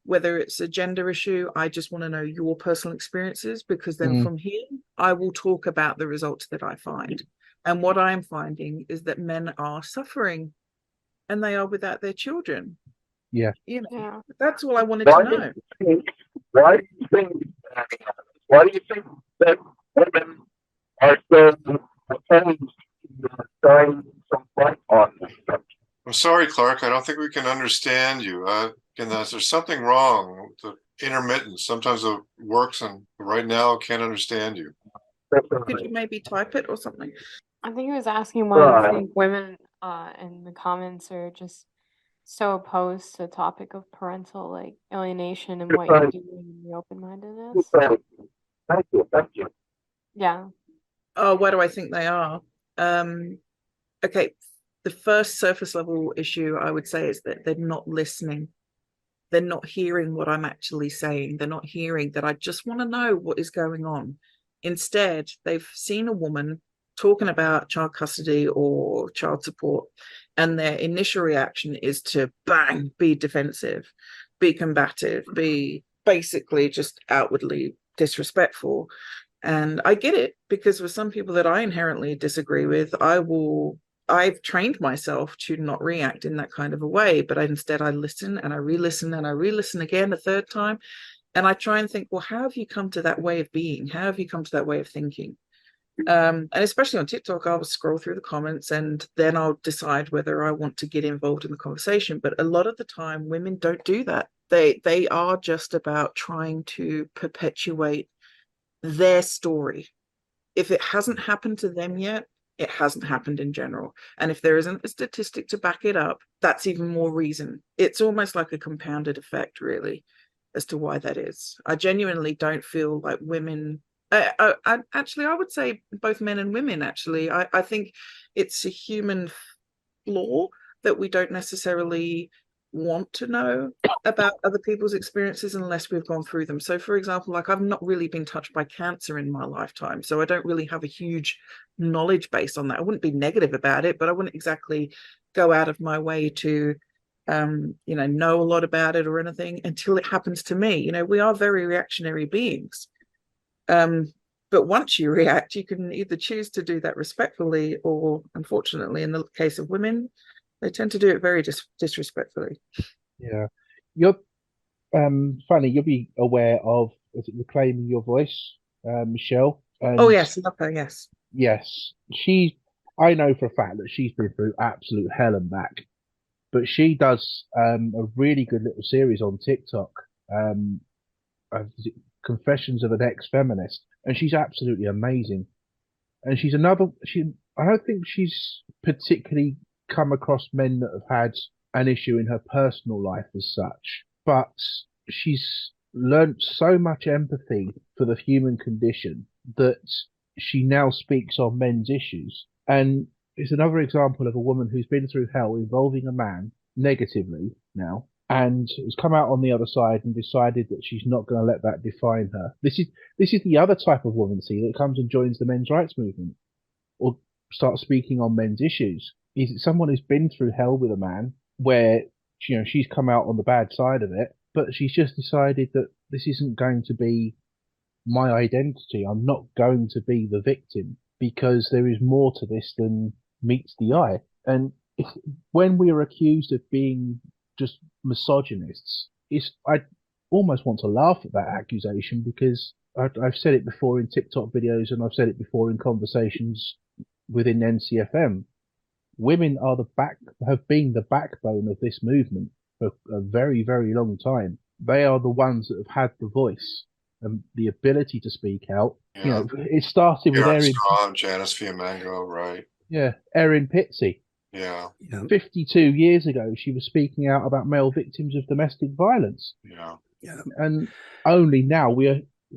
whether it's a gender issue. I just want to know your personal experiences, because then from here I will talk about the results that I find. And what I'm finding is that men are suffering, and they are without their children. Yeah. You know, Yeah. that's all I wanted to know. Why do you think that women are so opposed to shine some light on this subject? I'm sorry, Clark. I don't think we can understand you. There's something wrong with the intermittence. Sometimes it works, and right now I can't understand you. Could you maybe type it or something? I think he was asking why I think women in the comments are just so opposed to the topic of parental like alienation and what you're doing in the open-mindedness. Thank you. Yeah. Oh, why do I think they are? Okay, the first surface level issue I would say is that they're not listening. They're not hearing what I'm actually saying. They're not hearing that I just want to know what is going on. Instead, they've seen a woman talking about child custody or child support, and their initial reaction is to bang, be defensive, be combative, be basically just outwardly disrespectful. And I get it, because with some people that I inherently disagree with, I've trained myself to not react in that kind of a way, but instead I listen and I re-listen and I re-listen again a third time. And I try and think, well, how have you come to that way of being? How have you come to that way of thinking? And especially on TikTok, I'll scroll through the comments and then I'll decide whether I want to get involved in the conversation. But a lot of the time, women don't do that. They are just about trying to perpetuate their story. If it hasn't happened to them yet, it hasn't happened in general. And if there isn't a statistic to back it up, that's even more reason. It's almost like a compounded effect, really, as to why that is. I genuinely don't feel like women, I would say both men and women, actually. I think it's a human flaw that we don't necessarily want to know about other people's experiences unless we've gone through them. So for example, like I've not really been touched by cancer in my lifetime, so I don't really have a huge knowledge base on that. I wouldn't be negative about it, but I wouldn't exactly go out of my way to know a lot about it or anything until it happens to me. We are very reactionary beings, but once you react, you can either choose to do that respectfully, or unfortunately in the case of women, they tend to do it very disrespectfully. Yeah. You're Fanny, you'll be aware of, is it Reclaiming Your Voice, Michelle? Oh yes, love her, yes. Yes. I know for a fact that she's been through absolute hell and back. But she does a really good little series on TikTok, Confessions of an Ex-Feminist, and she's absolutely amazing. And I don't think she's particularly come across men that have had an issue in her personal life as such, but she's learnt so much empathy for the human condition that she now speaks on men's issues. And it's another example of a woman who's been through hell involving a man negatively now, and has come out on the other side and decided that she's not going to let that define her. This is the other type of woman, see, that comes and joins the men's rights movement or starts speaking on men's issues. Is it someone who's been through hell with a man where she's come out on the bad side of it, but she's just decided that this isn't going to be my identity. I'm not going to be the victim, because there is more to this than meets the eye. And when we are accused of being just misogynists, I almost want to laugh at that accusation, because I've said it before in TikTok videos and I've said it before in conversations within NCFM. Women have been the backbone of this movement for a very, very long time. They are the ones that have had the voice and the ability to speak out. Yeah. It started with Erin Strong, Janice Fiamengo, right? Yeah, Erin Pitsey. Yeah. 52 years ago, she was speaking out about male victims of domestic violence. Yeah. Yeah. And only now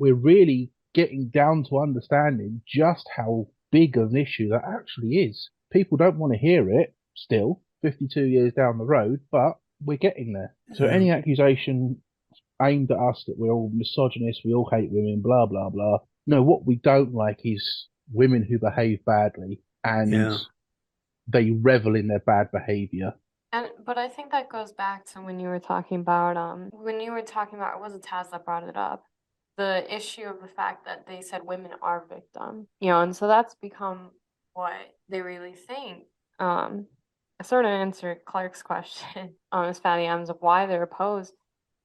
we're really getting down to understanding just how big of an issue that actually is. People don't want to hear it still, 52 years down the road, but we're getting there. So Yeah. any accusation aimed at us that we're all misogynist, we all hate women, blah, blah, blah. No, what we don't like is women who behave badly and Yeah. they revel in their bad behavior. But I think that goes back to when you were talking about it was Taz that brought it up. The issue of the fact that they said women are victim, and so that's become what they really think. I sort of answered Clark's question on Miss Fanny Adams of why they're opposed.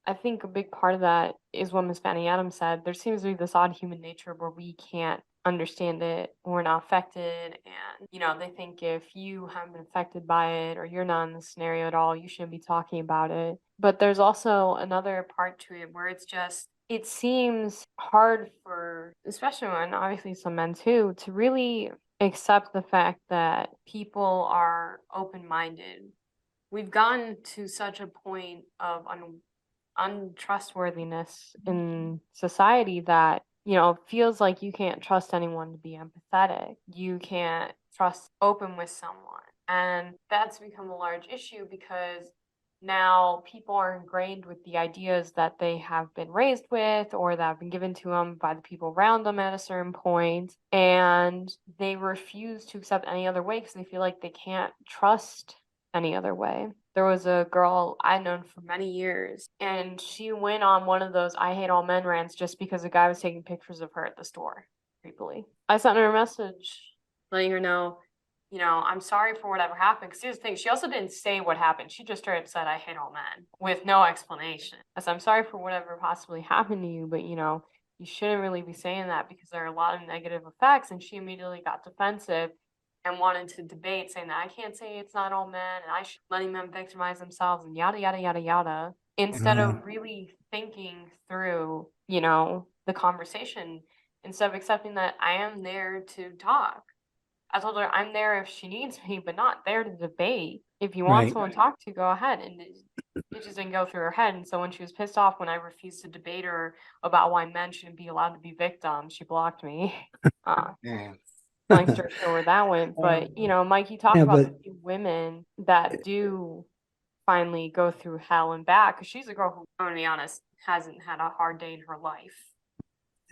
I think a big part of that is what Miss Fanny Adams said. There seems to be this odd human nature where we can't understand it, we're not affected, and they think if you haven't been affected by it or you're not in the scenario at all, you shouldn't be talking about it. But there's also another part to it where it seems hard for, especially when obviously some men too, to really accept the fact that people are open-minded. We've gotten to such a point of untrustworthiness in society that it feels like you can't trust anyone to be empathetic. You can't trust open with someone. And that's become a large issue because now people are ingrained with the ideas that they have been raised with or that have been given to them by the people around them at a certain point, and they refuse to accept any other way because they feel like they can't trust any other way. There was a girl I'd known for many years, and she went on one of those I hate all men rants just because a guy was taking pictures of her at the store, creepily. I sent her a message letting her know, I'm sorry for whatever happened. Because here's the thing, she also didn't say what happened. She just straight up said, I hate all men, with no explanation. I said, I'm sorry for whatever possibly happened to you, but you shouldn't really be saying that because there are a lot of negative effects. And she immediately got defensive and wanted to debate, saying that I can't say it's not all men and I should letting men victimize themselves and yada, yada, yada, yada, instead of really thinking through, the conversation, instead of accepting that I am there to talk. I told her I'm there if she needs me, but not there to debate. If you want Right. someone to talk to, go ahead. And it just didn't go through her head. And so when she was pissed off when I refused to debate her about why men shouldn't be allowed to be victims, she blocked me. Long story short where that went. But Mike, you talked about the few women that do finally go through hell and back, because she's a girl who, I'm gonna be honest, hasn't had a hard day in her life.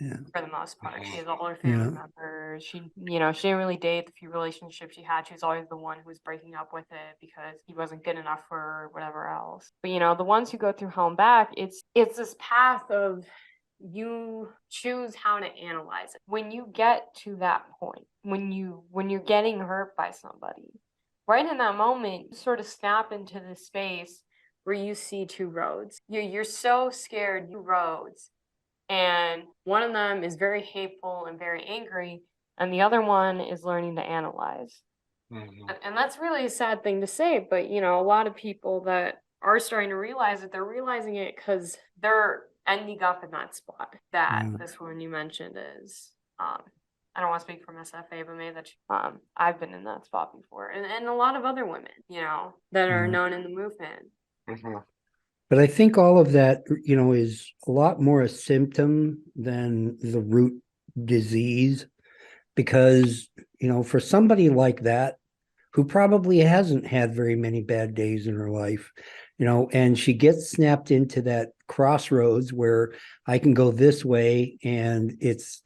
Yeah. For the most part, she has all her family members. She didn't really date the few relationships she had. She was always the one who was breaking up with it because he wasn't good enough for her, or whatever else. But the ones who go through hell and back, it's this path of you choose how to analyze it. When you get to that point, when you're getting hurt by somebody, right in that moment, you sort of snap into the space where you see two roads. You're so scared, you roads. And one of them is very hateful and very angry, and the other one is learning to analyze. Mm-hmm. And that's really a sad thing to say, but a lot of people that are starting to realize it, they're realizing it because they're ending up in that spot that this woman you mentioned is. I don't want to speak from SFA, but maybe that I've been in that spot before, and a lot of other women, that are known in the movement. Mm-hmm. But I think all of that, is a lot more a symptom than the root disease, because, for somebody like that, who probably hasn't had very many bad days in her life, and she gets snapped into that crossroads where I can go this way and it's,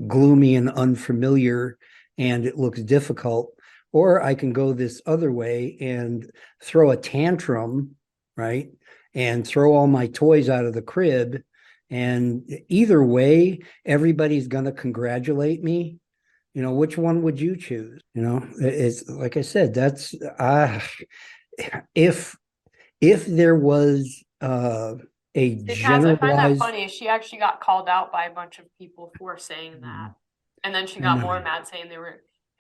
gloomy and unfamiliar and it looks difficult, or I can go this other way and throw a tantrum, right? And throw all my toys out of the crib. And either way, everybody's going to congratulate me. Which one would you choose? It's like I said, that's if there was a generalized. I find that funny. She actually got called out by a bunch of people for saying that. And then she got more mad saying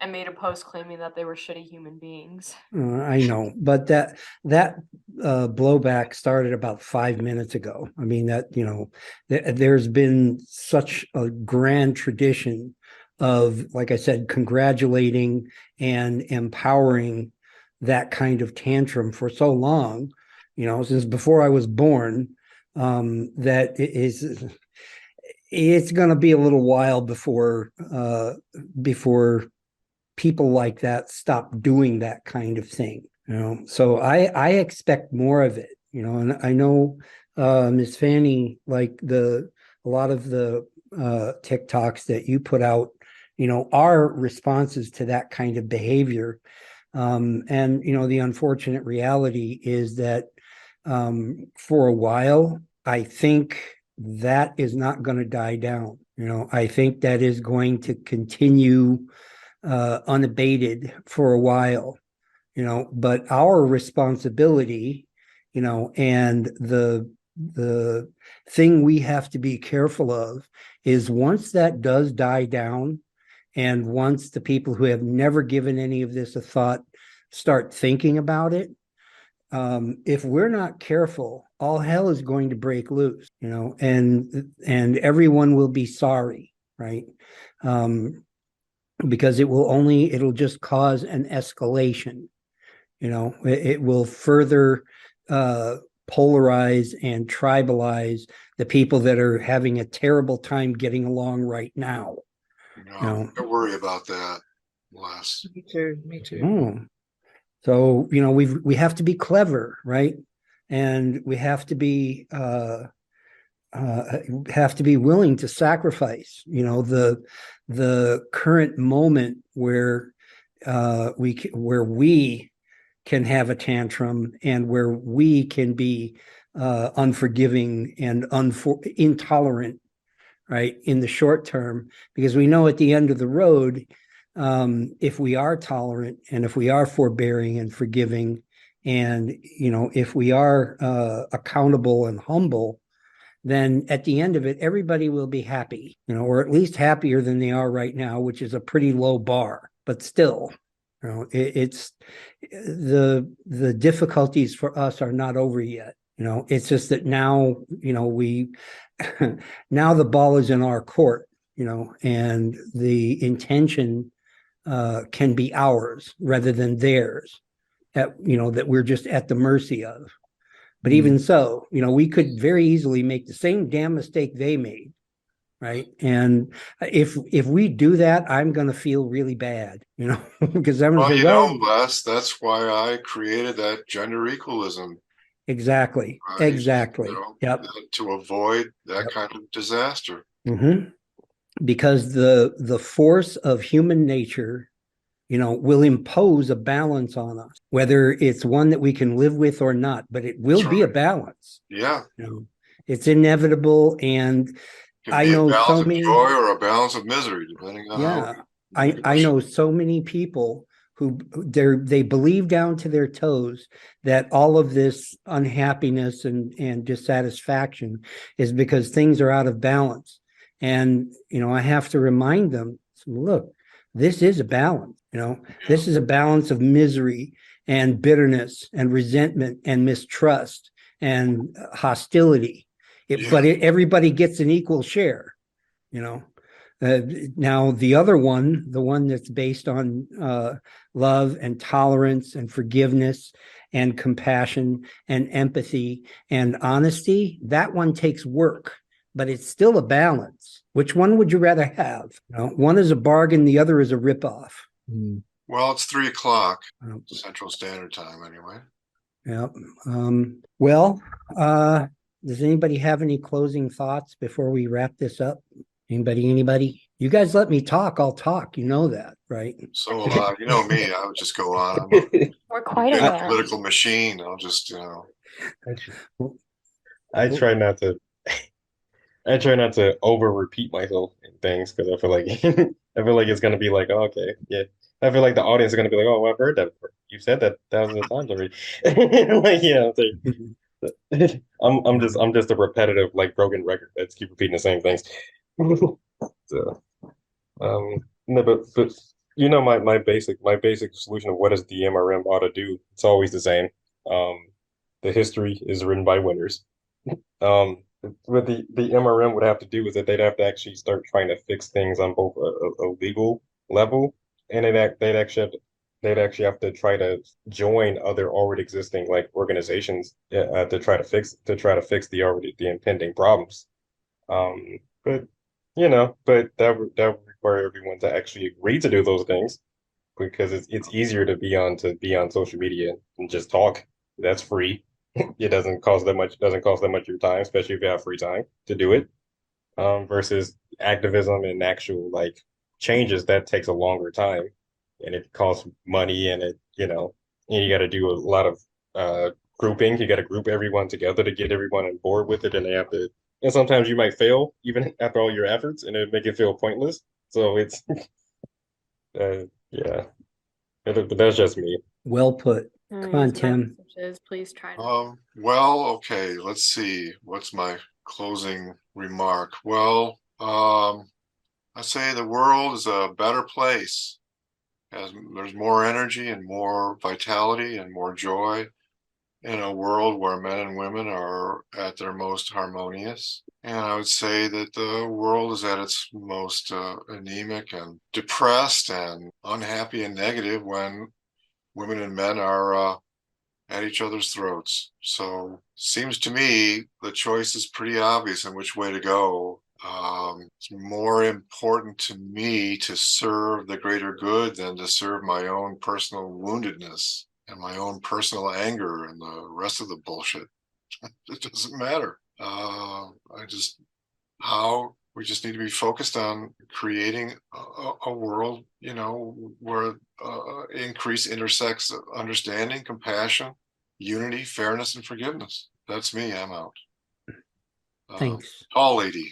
and made a post claiming that they were shitty human beings. I know, but that blowback started about 5 minutes ago. I mean, there's been such a grand tradition of, like I said, congratulating and empowering that kind of tantrum for so long, since before I was born. that is, it's going to be a little while before people like that stop doing that kind of thing. So I expect more of it. And I know Ms. Fanny, like a lot of the TikToks that you put out, are responses to that kind of behavior. And the unfortunate reality is that for a while, I think that is not going to die down. I think that is going to continue unabated for a while. But our responsibility, and the thing we have to be careful of is once that does die down, and once the people who have never given any of this a thought start thinking about it, if we're not careful, all hell is going to break loose, and everyone will be sorry, right? Because it'll just cause an escalation. It will further polarize and tribalize the people that are having a terrible time getting along right now. Don't worry about that, Les. Me too. Me too. Oh. So, we have to be clever, right? And we have to be willing to sacrifice, the current moment where we can have a tantrum and where we can be unforgiving and intolerant, right, in the short term, because we know at the end of the road, if we are tolerant and if we are forbearing and forgiving, and if we are accountable and humble, then at the end of it, everybody will be happy, or at least happier than they are right now, which is a pretty low bar. But still, it's the difficulties for us are not over yet. It's just that now, we now the ball is in our court, and the intention can be ours rather than theirs, that we're just at the mercy of. But even so, we could very easily make the same damn mistake they made, right? And if we do that, I'm going to feel really bad, because I'm going to say, Les, that's why I created that gender equalism. Exactly. Right? Exactly. Yep. To avoid that kind of disaster. Mm-hmm. Because the force of human nature, will impose a balance on us, whether it's one that we can live with or not, but it will be a balance. Yeah. It's inevitable. And I know so many joy or a balance of misery, depending on how. I know so many people who they believe down to their toes that all of this unhappiness and dissatisfaction is because things are out of balance. And, I have to remind them, look, this is a balance, this is a balance of misery and bitterness and resentment and mistrust and hostility. But everybody gets an equal share, now the other one, the one that's based on love and tolerance and forgiveness and compassion and empathy and honesty, that one takes work, but it's still a balance. Which one would you rather have? One is a bargain, the other is a ripoff. Well, it's 3:00 Central Standard Time anyway. Yep. Well, does anybody have any closing thoughts before we wrap this up? Anybody? You guys let me talk, I'll talk. You know that, right? So, you know me, I would just go on. We're quite a aware. political machine. I'll just, I try not to. I try not to over repeat myself in things because I feel like it's gonna be like, oh, okay, yeah. I feel like the audience is gonna be like, oh, well, I've heard that before. You've said that thousands of times already. Like, yeah, I'm just a repetitive, like, broken record that's keep repeating the same things. So, no, but my basic solution of what does the MRM ought to do? It's always the same. The history is written by winners. What the MRM would have to do is that they'd have to actually start trying to fix things on both a legal level, and they'd actually have to they'd actually have to try to join other already existing like organizations to try to fix the impending problems. But but that would require everyone to actually agree to do those things because it's easier to be on social media and just talk. That's free. It doesn't cost that much of your time, especially if you have free time to do it. Versus activism and actual like changes that takes a longer time and it costs money and and you got to do a lot of grouping. You got to group everyone together to get everyone on board with it, and they have to. And sometimes you might fail even after all your efforts, and it make it feel pointless. So it's, yeah, but that's just me. Well put. Come on, Use my Tim. messages. Please try to. Well, okay, let's see. What's my closing remark? Well, I say the world is a better place. There's more energy and more vitality and more joy in a world where men and women are at their most harmonious. And I would say that the world is at its most anemic and depressed and unhappy and negative when women and men are at each other's throats. So seems to me the choice is pretty obvious in which way to go. It's more important to me to serve the greater good than to serve my own personal woundedness and my own personal anger and the rest of the bullshit. It doesn't matter. We just need to be focused on creating a world, where increase intersects understanding, compassion, unity, fairness, and forgiveness. That's me. I'm out. Thanks. Tall lady.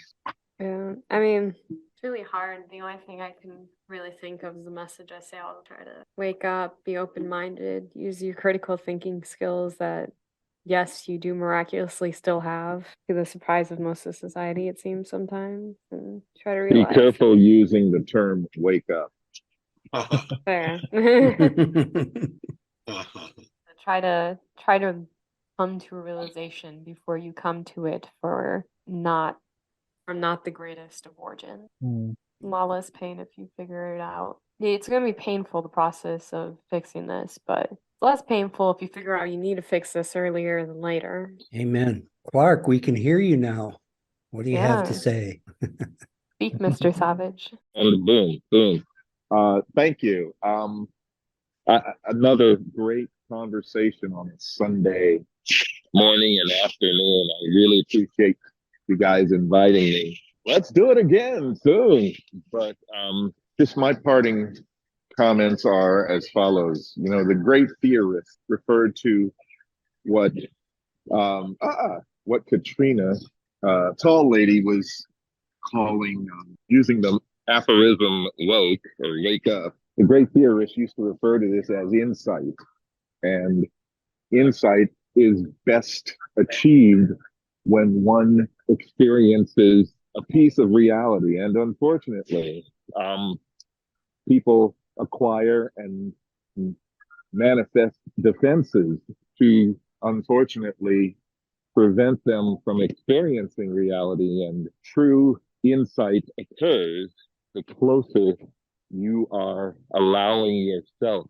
I mean, it's really hard. The only thing I can really think of is the message I say. I'll try to wake up, be open-minded, use your critical thinking skills that, yes, you do miraculously still have, to the surprise of most of society, it seems sometimes, and try to Be realize. careful using the term wake up. Fair. Try to come to a realization before you come to it from not the greatest of origin. A lot less pain if you figure it out. It's going to be painful, the process of fixing this, but it's less painful if you figure out you need to fix this earlier than later. Amen. Clark, we can hear you now. What do you have to Yeah. say? Speak, Mr. Savage. And boom. Thank you. Another great conversation on a Sunday morning and afternoon. I really appreciate you guys inviting me. Let's do it again soon. But just my parting comments are as follows. The great theorist referred to what Katrina, tall lady, was calling, using the aphorism woke or wake up. The great theorist used to refer to this as insight. And insight is best achieved when one experiences a piece of reality. And unfortunately, people acquire and manifest defenses to, unfortunately, prevent them from experiencing reality. And true insight occurs the closer you are allowing yourself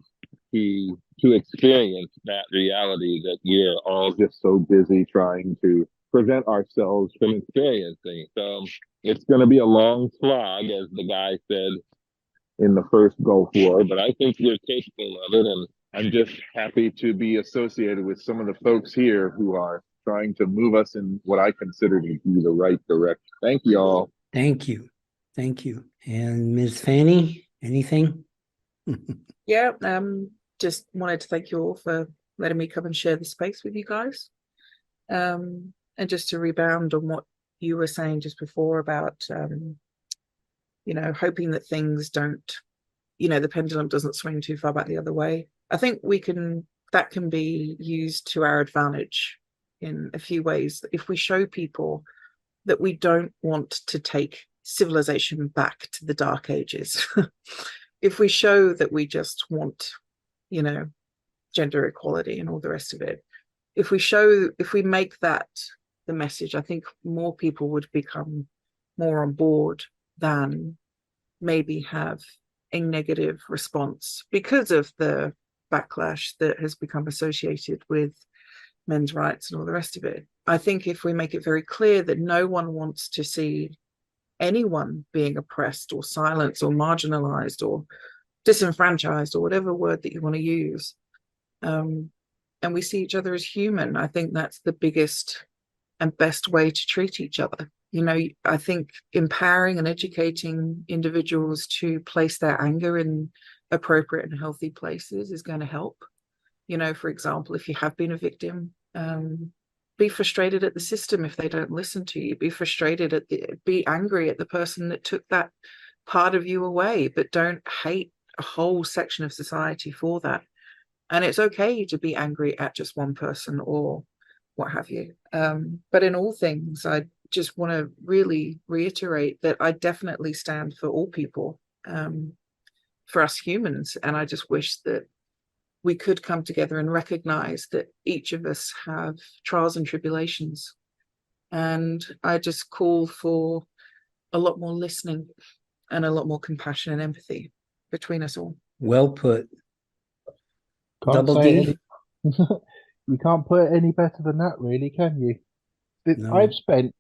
to experience that reality that we're all just so busy trying to prevent ourselves from experiencing. So it's going to be a long slog, as the guy said in the first Gulf War, but I think we're capable of it. And I'm just happy to be associated with some of the folks here who are trying to move us in what I consider to be the right direction. Thank you all. Thank you. Thank you. And Ms. Fanny, anything? Yeah, just wanted to thank you all for letting me come and share the space with you guys. And just to rebound on what you were saying just before about, hoping that things don't, the pendulum doesn't swing too far back the other way. I think that can be used to our advantage in a few ways. If we show people that we don't want to take civilization back to the Dark Ages, if we show that we just want, gender equality and all the rest of it, if we make that the message, I think more people would become more on board than maybe have a negative response because of the backlash that has become associated with men's rights and all the rest of it. I think if we make it very clear that no one wants to see anyone being oppressed or silenced or marginalized or disenfranchised or whatever word that you want to use, and we see each other as human, I think that's the biggest and best way to treat each other. You know, I think empowering and educating individuals to place their anger in appropriate and healthy places is going to help. You know, for example, if you have been a victim, be frustrated at the system if they don't listen to you. Be angry at the person that took that part of you away, but don't hate a whole section of society for that. And it's okay to be angry at just one person or what have you. But in all things, I just want to really reiterate that I definitely stand for all people, for us humans. And I just wish that we could come together and recognize that each of us have trials and tribulations. And I just call for a lot more listening and a lot more compassion and empathy between us all. Well put. Can't Double say D? it you can't put it any better than that, really, can you? No. I've spent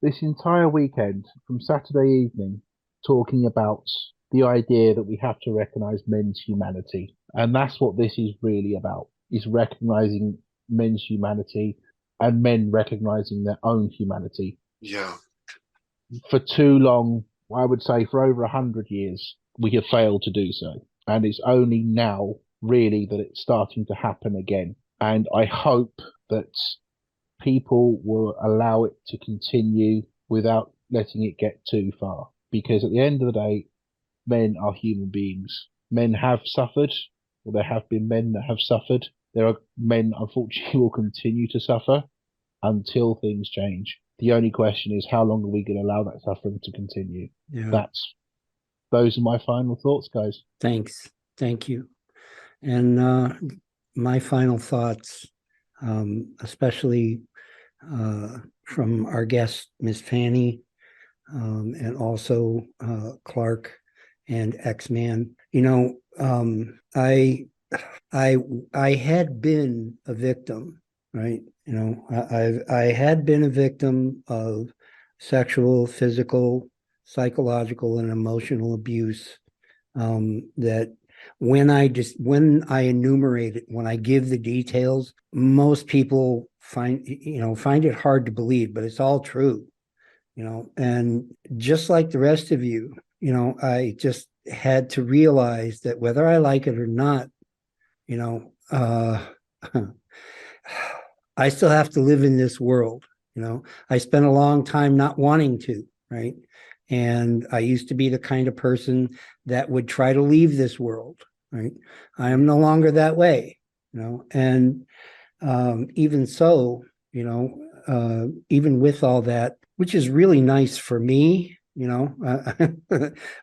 this entire weekend from Saturday evening talking about the idea that we have to recognize men's humanity. And that's what this is really about, is recognizing men's humanity and men recognizing their own humanity. Yeah. For too long, I would say for over 100 years, we have failed to do so. And it's only now, really, that it's starting to happen again. And I hope that people will allow it to continue without letting it get too far. Because at the end of the day, men are human beings. Men have suffered, or there have been men that have suffered. There are men, unfortunately, who will continue to suffer until things change. The only question is, how long are we going to allow that suffering to continue? Yeah. Those are my final thoughts, guys. Thanks. Thank you. And my final thoughts, especially from our guest, Miss Fanny, and also Clark and X-Man. You know, I had been a victim, right? You know, I had been a victim of sexual, physical, psychological, and emotional abuse. That when I enumerate it, when I give the details, most people find it hard to believe, but it's all true. You know, and just like the rest of you, you know, I just had to realize that whether I like it or not, you know, I still have to live in this world. You know, I spent a long time not wanting to, right? And I used to be the kind of person that would try to leave this world, right? I am no longer that way, you know, and even so, you know, even with all that, which is really nice for me, you know,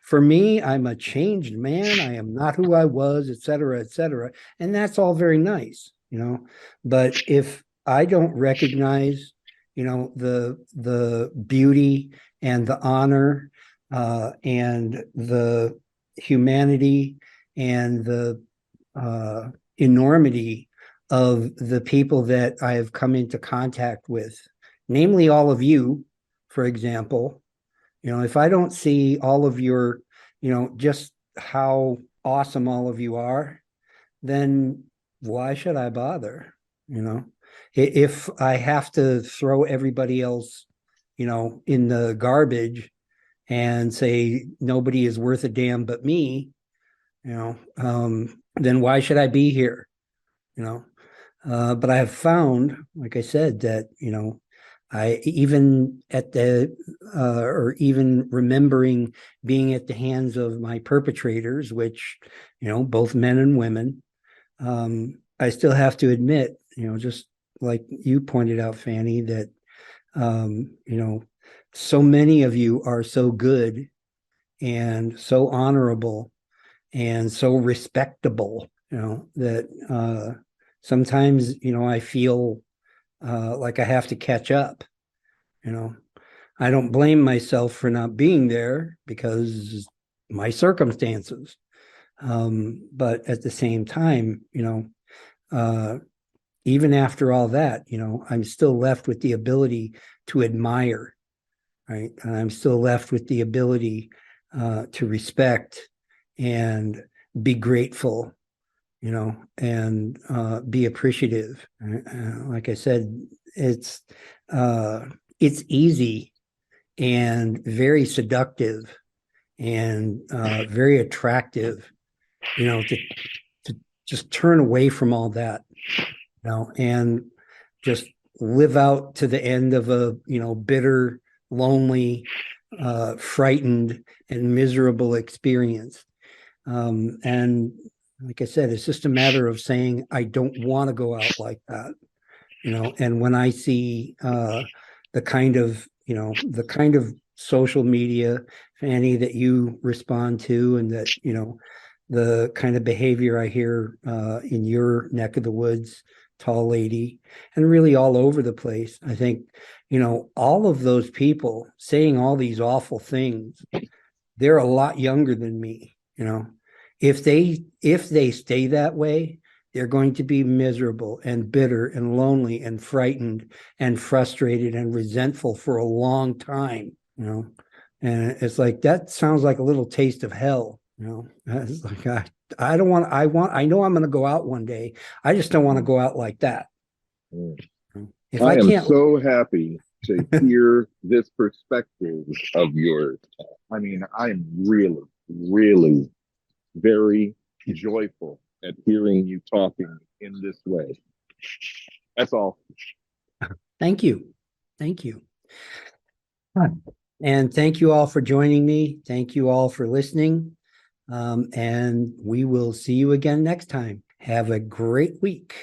for me, I'm a changed man. I am not who I was, et cetera, et cetera. And that's all very nice, you know, but if I don't recognize, you know, the beauty and the honor and the humanity and the enormity of the people that I have come into contact with, namely all of you, for example. You know, if I don't see all of your, you know, just how awesome all of you are, then why should I bother? You know, if I have to throw everybody else, you know, in the garbage and say nobody is worth a damn but me, you know, then why should I be here? You know, but I have found, like I said, that, you know, I even at the or even remembering being at the hands of my perpetrators, which, you know, both men and women, I still have to admit, you know, just like you pointed out, Fanny, that you know, so many of you are so good and so honorable and so respectable, you know, that sometimes, you know, I feel like I have to catch up. You know, I don't blame myself for not being there because my circumstances. But at the same time, even after all that, I'm still left with the ability to admire, right? And I'm still left with the ability to respect and be grateful, and be appreciative. Like I said, it's easy and very seductive and very attractive, to just turn away from all that, and just live out to the end of a, bitter, lonely, frightened, and miserable experience. And like I said, it's just a matter of saying, I don't want to go out like that, and when I see the kind of social media, Fanny, that you respond to, and that, the kind of behavior I hear in your neck of the woods, tall lady, and really all over the place. I think, all of those people saying all these awful things, they're a lot younger than me. If they stay that way, they're going to be miserable and bitter and lonely and frightened and frustrated and resentful for a long time, and it's like, that sounds like a little taste of hell. It's like, I don't want, I know I'm going to go out one day. I just don't want to go out like that. If I am can't, so happy to hear this perspective of yours. I mean, I'm really, really very joyful at hearing you talking in this way. That's all. Thank you. And thank you all for joining me. Thank you all for listening. And we will see you again next time. Have a great week.